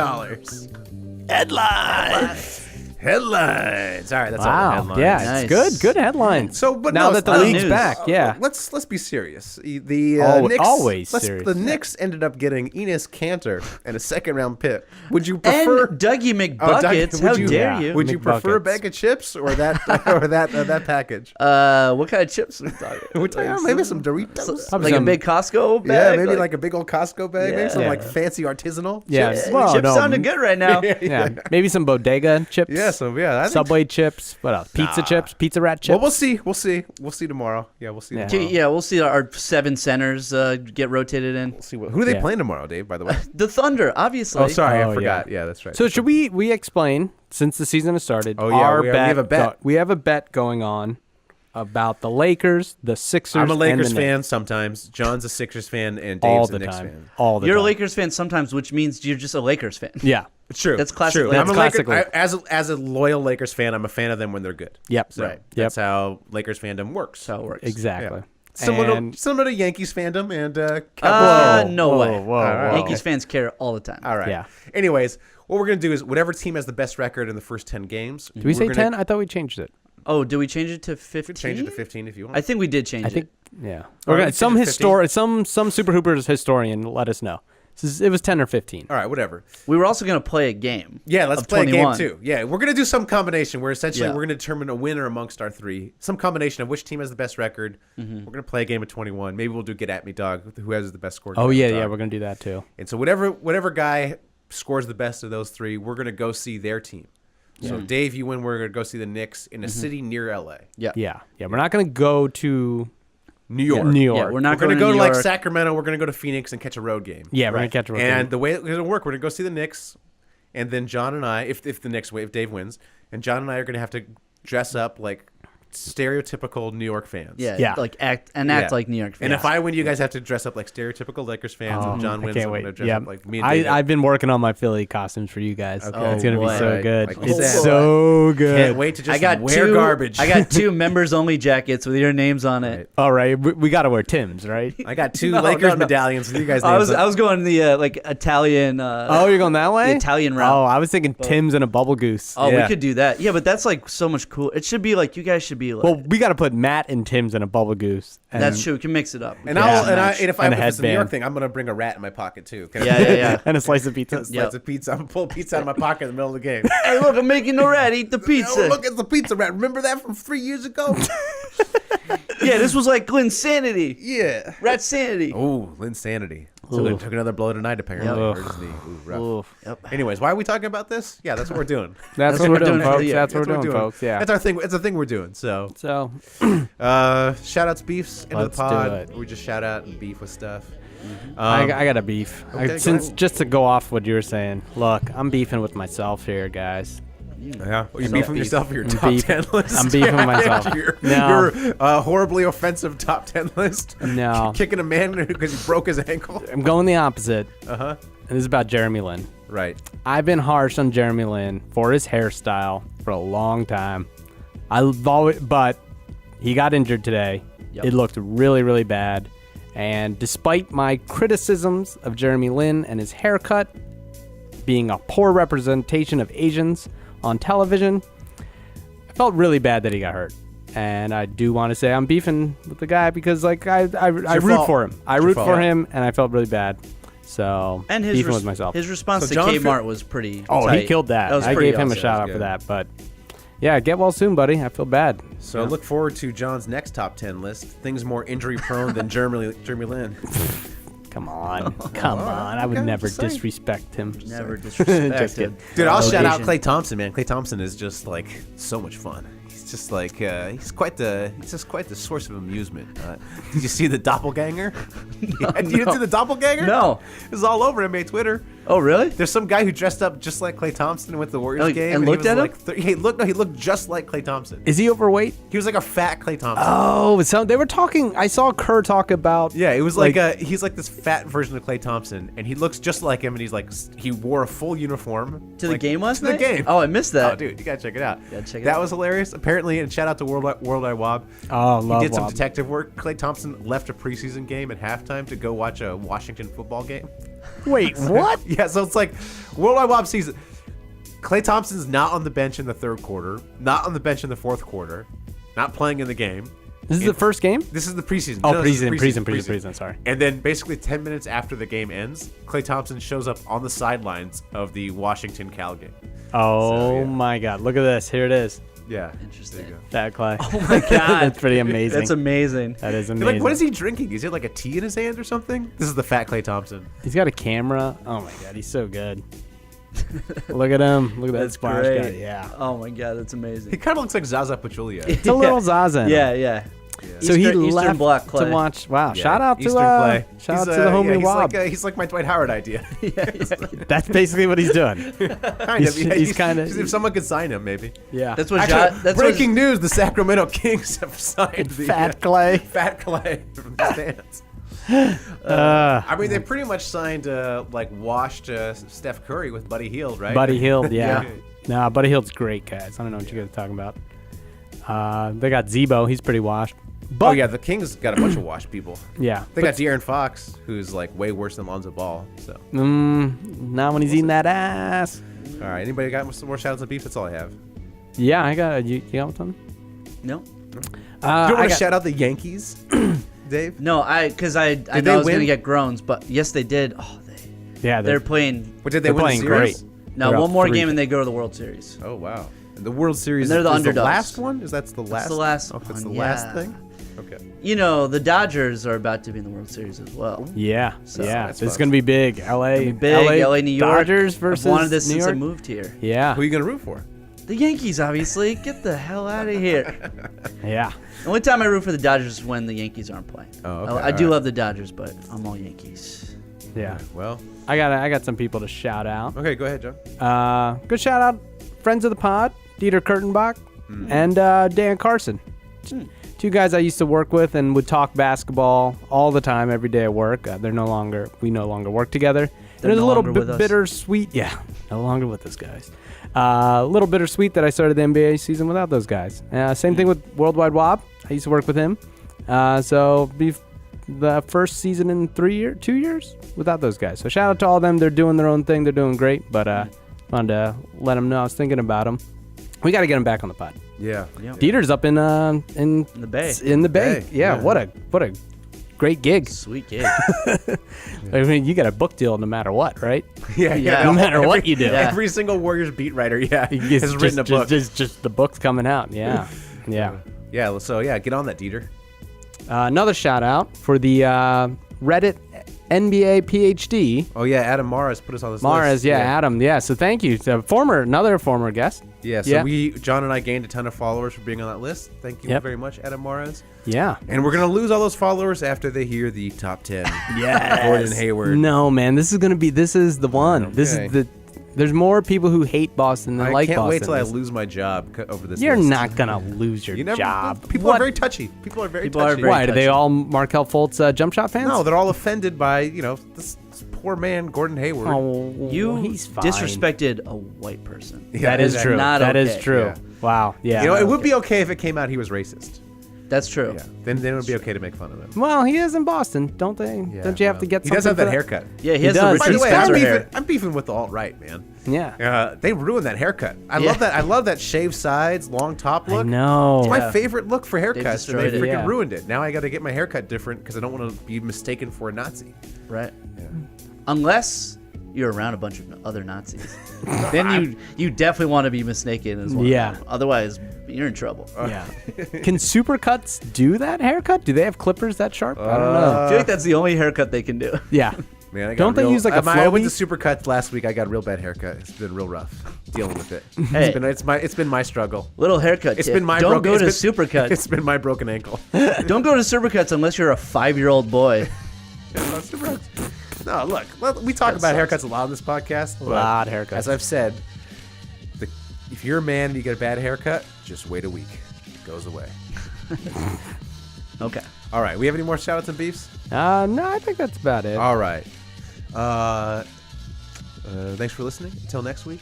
Headlines. Headlines. All right, that's all the Wow. headlines. Yeah, Nice. it's good. Good headlines. So, but now no, that the lot of league's news. back, yeah. Let's be serious. The Always Knicks, serious. The Knicks ended up getting Enes Kanter and a second-round pick. Would you prefer And Dougie Oh, Doug, McBuckets. would How you- dare Yeah. you? Would you prefer a McBuckets. bag of chips or that that package? What kind of chips are we talking? We're talking maybe some Doritos. Probably Like a some- big Costco Yeah, bag? maybe like a big old Costco bag. Maybe some Yeah. like fancy artisanal. Yeah. chips. Well, chips no, sounded good right now. Yeah. Maybe some bodega chips. Yeah. So yeah, I think, Subway chips. What else? Pizza chips. Pizza Rat chips. Well, we'll see. We'll see tomorrow. Yeah, we'll see Yeah. tomorrow. Yeah, we'll see our 7 centers get rotated in. We'll see who are they Yeah. playing tomorrow, Dave? By the way. The Thunder, obviously. Oh, sorry, Oh, I yeah. forgot. Yeah, that's right. So should we explain since the season has started? Oh, yeah, our we have a bet. we have a bet going on about the Lakers, the Sixers. I'm a and Lakers the fan Knicks. sometimes. John's a Sixers fan, and all Dave's the a Knicks time. fan. All the You're a time. Lakers fan sometimes, which means you're just a Lakers fan. Yeah. It's true. That's classic True. Lakers. I'm a That's Laker, classic as a loyal Lakers fan, I'm a fan of them when they're good. Yep. So that's how Lakers fandom works. That's how it works. Exactly. Yeah. And- Similar to Yankees fandom and Cowboys. No Whoa, way. whoa. Yankees fans care all the time. All right. Yeah. Anyways, what we're gonna do is whatever team has the best record in the first 10 games. Did we say 10? I thought we changed it. Oh, did we change it to 15? Change it to 15 if you want. I think we did change I think, it. yeah. All We're right, gonna, we changed some Super Hoopers historian let us know. It was 10 or 15. All right, whatever. We were also going to play a game. Yeah, let's of play 21. a game too. Yeah, we're gonna do some combination where essentially Yeah. we're gonna determine a winner amongst our three. Some combination of which team has the best record. We're gonna play a game of 21. Maybe we'll do Get At Me Dog, who has the best score. Oh, Get At yeah, Me yeah. Dog. We're going to do that too. And so whatever guy scores the best of those three, we're gonna go see their team. So Dave, you win. We're gonna go see the Knicks in a city near LA, Yeah. Yeah. Yeah. We're not going to go to New York. New York. Yeah, we're not We're gonna going go to to like York. Sacramento. We're gonna go to Phoenix and catch a road game. Yeah, we're going to catch a road And game. the way it's gonna work, we're gonna go see the Knicks, and then John and I, if the Knicks win, if Dave wins, and John and I are gonna have to dress up like stereotypical New York fans. Yeah, Yeah. like act Yeah. like New York fans. And if I win, you guys have to dress up like stereotypical Lakers fans. And John I wins, can't I'm wait. gonna dress Yeah. up like me and David. I've been working on my Philly costumes for you guys. Okay. It's going to be boy. so Right. good. Like you It's said. so good. Can't wait to just I got wear two garbage. I got two members only jackets with your names on it. Right. All right. We got to wear Tim's, right? I got two No, Lakers no. medallions with you guys. I names on. was going the like Italian. Oh, you're going that way? the Italian route. Oh, I was thinking Tim's and a bubble goose. Oh, Yeah. we could do that. Yeah, but that's like so much cool. It should be like you guys should be like. Well, we got to put Matt and Tim's and a bubble goose. And that's true. We can mix it up. And Yeah. if And a it's a New York headband. thing, I'm gonna bring a rat in my pocket too. Can I- Yeah. And a slice of pizza. Slice Yep. of pizza. I'm gonna pull pizza out of my pocket in the middle of the game. Hey, look, I'm making the rat eat the pizza. Oh, look, it's the pizza rat. Remember that from 3 years ago? Yeah, this was like Glinsanity. Yeah. Rat sanity. Oh, Linsanity. So they took another blow tonight, apparently. Yep. Hurt his knee. Ooh, rough. Oof. Yep. Anyways, why are we talking about this? Yeah, that's what we're doing. That's what we're doing, for the folks. year. That's what we're doing, folks. Yeah. That's our thing. It's a thing we're doing. So, So, shout outs, beefs into Let's the do pod. it. We just shout out and beef with stuff. I got a beef. okay, go Since ahead. just to go off what you were saying, look, I'm beefing with myself here, guys. Yeah, you beefing beef. yourself for your I'm top beef- 10 list. I'm beefing with myself. your No. horribly offensive top 10 list. No. Kicking a man because he broke his ankle. I'm going the opposite. Uh-huh. And this is about Jeremy Lin. Right. I've been harsh on Jeremy Lin for his hairstyle for a long time. But he got injured today. Yep. It looked really, really bad. And despite my criticisms of Jeremy Lin and his haircut being a poor representation of Asians on television, I felt really bad that he got hurt. And I do want to say I'm beefing with the guy because like I root fault. for him. I It's your root fault. for him, and I felt really bad. So And his beefing with myself. his response So to John Kmart was pretty. Oh, tight. he killed that. was I pretty gave him a awesome. shout out good. for that. But yeah, get well soon, buddy. I feel bad. So look forward to John's next top 10 list. Things more injury prone than Jeremy Lin. Come on. Come on. I would okay, never just saying. disrespect him. Never Just disrespected. kidding. Dude, I'll shout out Asian. Klay Thompson, man. Klay Thompson is just like so much fun. He's just like he's quite the source of amusement. Did you see the doppelganger? Yeah, you didn't see the doppelganger? No. It was all over NBA Twitter. Oh, really? There's some guy who dressed up just like Klay Thompson with the Warriors Oh, game, and he looked was at him? like he looked just like Klay Thompson. Is he overweight? He was like a fat Klay Thompson. Oh, so they were talking. I saw Kerr talk about. Yeah, it was like he's like this fat version of Klay Thompson, and he looks just like him, and he's like he wore a full uniform To the like, game last to night? The game. Oh, I missed that. Oh, dude, you gotta check it out. Gotta check it that out. was hilarious. Apparently, and shout out to Worldwide Wob. Oh, He love did some Wob. detective work. Klay Thompson left a preseason game at halftime to go watch a Washington football game. Wait, what? Yeah, so it's like Worldwide Wob sees it. Klay Thompson's not on the bench in the third quarter, not on the bench in the fourth quarter, not playing in the game. This is the first game? This is the preseason. Oh, No, this is preseason. Sorry. And then basically 10 minutes after the game ends, Klay Thompson shows up on the sidelines of the Washington Cal game. Oh yeah. my God! Look at this. Here it is. Yeah. Interesting. There you go. That Clay. Oh my God. That's pretty amazing. That's amazing. That is You're amazing. like, what is he drinking? Is it like a tea in his hand or something? This is the fat Klay Thompson. He's got a camera. Oh my God, he's so good. Look at him. Look at that That's splash great. guy. Yeah. Oh my God, that's He amazing. kind of looks like Zaza Pachulia. It's a little Zazen. Yeah, yeah. So he Eastern left Bloc Klay. to watch. Wow! Yeah, Shout out to Eastern Klay. shout out to the homie he's Wob. he's like my Dwight Howard idea. That's basically what he's doing. kind of. Yeah, he's kinda- If someone could sign him, maybe. Yeah. That's what. Actually, That's breaking news: the Sacramento Kings have signed the Fat Klay. Fat Klay from the stands. I mean, they pretty much signed washed Steph Curry with Buddy Hield, right? Buddy Hield, yeah. Yeah. Nah, Buddy Hield's great, guys. I don't know what you guys are talking about. They got Zebo. He's pretty washed. But, Oh yeah, the Kings got a bunch of washed people. Yeah. They got De'Aaron Fox, who's like way worse than Lonzo Ball. So, Not when he's eating that ass. all right, anybody got some more shout outs and beef? That's all I have. Yeah, I got you got something? No. Do you want I to got- shout out the Yankees, Dave? No, because I Did know I they was win? gonna get groans, but yes, they did. Oh, Yeah, they're playing. But did they They're win playing the series? great. No, They're one up more 3. game and they go to the World Series. Oh wow! And the World Series. And they're the is underdogs. The last one? Is that the last? the last Oh, that's the one, last yeah. thing. Okay. You know, the Dodgers are about to be in the World Series as well. Yeah, So yeah. that's This is fun. going to be big. LA, Big LA, New York. Dodgers versus I've wanted this New since I York. moved here. Yeah, Who are you gonna root for? The Yankees, obviously. Get the hell out of here. yeah. The only time I root for the Dodgers is when the Yankees aren't playing. Oh, okay, I do alright. love the Dodgers, but I'm all Yankees. Yeah. Well, I got some people to shout out. okay, go ahead, John. Good shout out, friends of the pod, Dieter Kurtenbach and Dan Carson. Two guys I used to work with and would talk basketball all the time, every day at work. We no longer work together. There's a no little longer bit with us. bittersweet. Yeah, no longer with us guys. A little bittersweet that I started the NBA season without those guys. Same thing with Worldwide Wob. I used to work with him. So be the first season in 2 years without those guys. So shout out to all of them. They're doing their own thing. They're doing great. But wanted to let them know I was thinking about them. We got to get them back on the pod. Yeah. Dieter's up in the Bay. In the Bay. Bay, Yeah, yeah. what a great gig. Sweet gig. I mean, you got a book deal no matter what, right? Yeah. Yeah. No matter what you do. Yeah. Every single Warriors beat writer, It's has written a book. Just the book's coming out. Yeah. Yeah. Yeah. So yeah, get on that, Dieter. Another shout out for the Reddit NBA PhD. Oh yeah, Adam Mares put us on this Mares, list. yeah, Adam, yeah. So thank you. So another former guest. Yeah. So Yeah. John and I gained a ton of followers for being on that list. Thank you Yep. very much, Adam Mares. Yeah. And we're gonna lose all those followers after they hear the top 10. Yes. Gordon Hayward. No, man, this is the one. This Okay. is there's more people who hate Boston than I like can't Boston. wait till I lose my job over this. You're list. not gonna lose your You never, job. People What? are very touchy. People are very People are touchy. very- Why? Do they touchy. all Markel Fultz jump shot fans? No, they're all offended by this poor man, Gordon Hayward. Oh, You he's fine. disrespected a white person. Yeah, That is exactly. true. Not That is okay. true. Yeah. Wow. Yeah. You know, it would be okay if it came out he was racist. That's true. Yeah, then it would be okay to make fun of him. Well, he is in Boston, don't they? Yeah, don't you have well, to get? He does have something that for haircut. Yeah, he He has does. the By the Richard way, Spencer hair. I'm beefing with the alt right, man. Yeah. They ruined that haircut. I Yeah. love that. I love that shaved sides, long top look. I know. It's my Yeah. favorite look for haircuts, and they destroyed it. freaking Yeah. ruined it. Now I got to get my haircut different because I don't want to be mistaken for a Nazi. Right. Unless you're around a bunch of other Nazis. Then you definitely want to be mistaken as well. Yeah. Otherwise, you're in trouble. Yeah. Can Supercuts do that haircut? Do they have clippers that sharp? I don't know. I feel like that's the only haircut they can do. Yeah. Man, I got Don't they real- use like a I went to Flowbee? Supercuts last week. I got a real bad haircut. It's been real rough dealing with it. Hey. It's been my struggle. Little haircut. It's tip. been my Don't broken, go to it's been- Supercuts. It's been my broken ankle. Don't go to Supercuts unless you're a 5-year-old boy. No, look, we talk about haircuts a lot on this podcast. A but lot of haircuts. As I've said, if you're a man and you get a bad haircut, just wait a week. It goes away. Okay. All right. We have any more shout-outs and beefs? No, I think that's about it. All right. Thanks for listening. Until next week.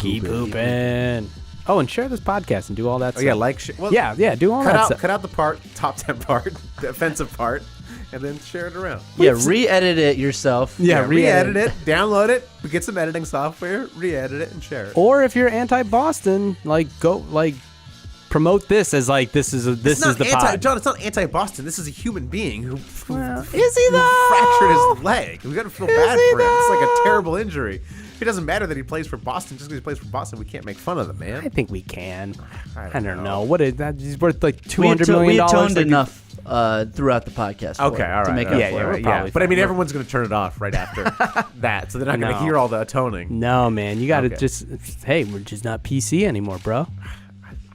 Keep pooping. Oh, and share this podcast and do all that Oh, stuff. yeah, well, yeah, do all that stuff. cut out the top 10 part, the offensive part, and then share it around. Yeah, re-edit it yourself. Yeah, re-edit it, download it, get some editing software, re-edit it, and share it. Or if you're anti-Boston, promote this as this is the pod. John, it's not anti-Boston. This is a human being who Is he though? fractured his leg. We got to feel bad he for him. It's like a though? terrible injury. It doesn't matter that he plays for Boston. Just because he plays for Boston, we can't make fun of the man. I think we can. I I don't don't know. know. What is that? He's worth like We $200 million. atoned like- enough throughout the podcast. Okay, all right. To make all up right, for we're it. probably But I mean, fine. everyone's going to turn it off right after that, so they're not going to No. hear all the atoning. No, man. You got to Okay. just, hey, we're just not PC anymore, bro.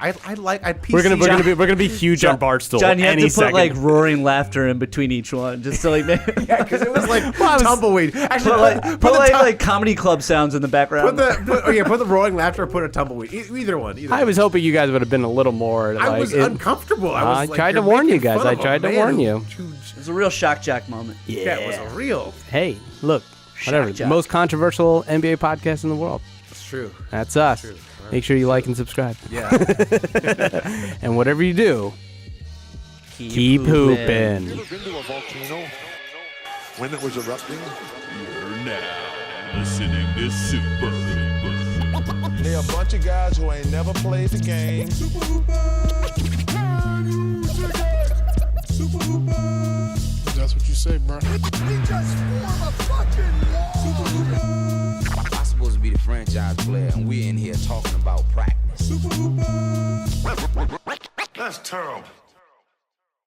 We're gonna be huge on Barstool. John, you have any to put second. like roaring laughter in between each one, just to like make because it was like tumbleweed. Actually, put like comedy club sounds in the background. put the roaring laughter or put a tumbleweed. Either one. I was hoping you guys would have been a little more. I was uncomfortable. I tried to warn you guys. I tried to warn you. It was a real shock jack moment. Yeah, it was a real. Hey, look, whatever. The most controversial NBA podcast in the world. It's true. That's us. True. Make sure you like and subscribe. Yeah. And whatever you do, keep You hooping. ever been to a volcano when it was erupting? You're now listening to Super. They a bunch of guys who ain't never played the game. That's what you say, bro. I'm supposed to be the franchise player, and we're in here talking about practice. That's terrible.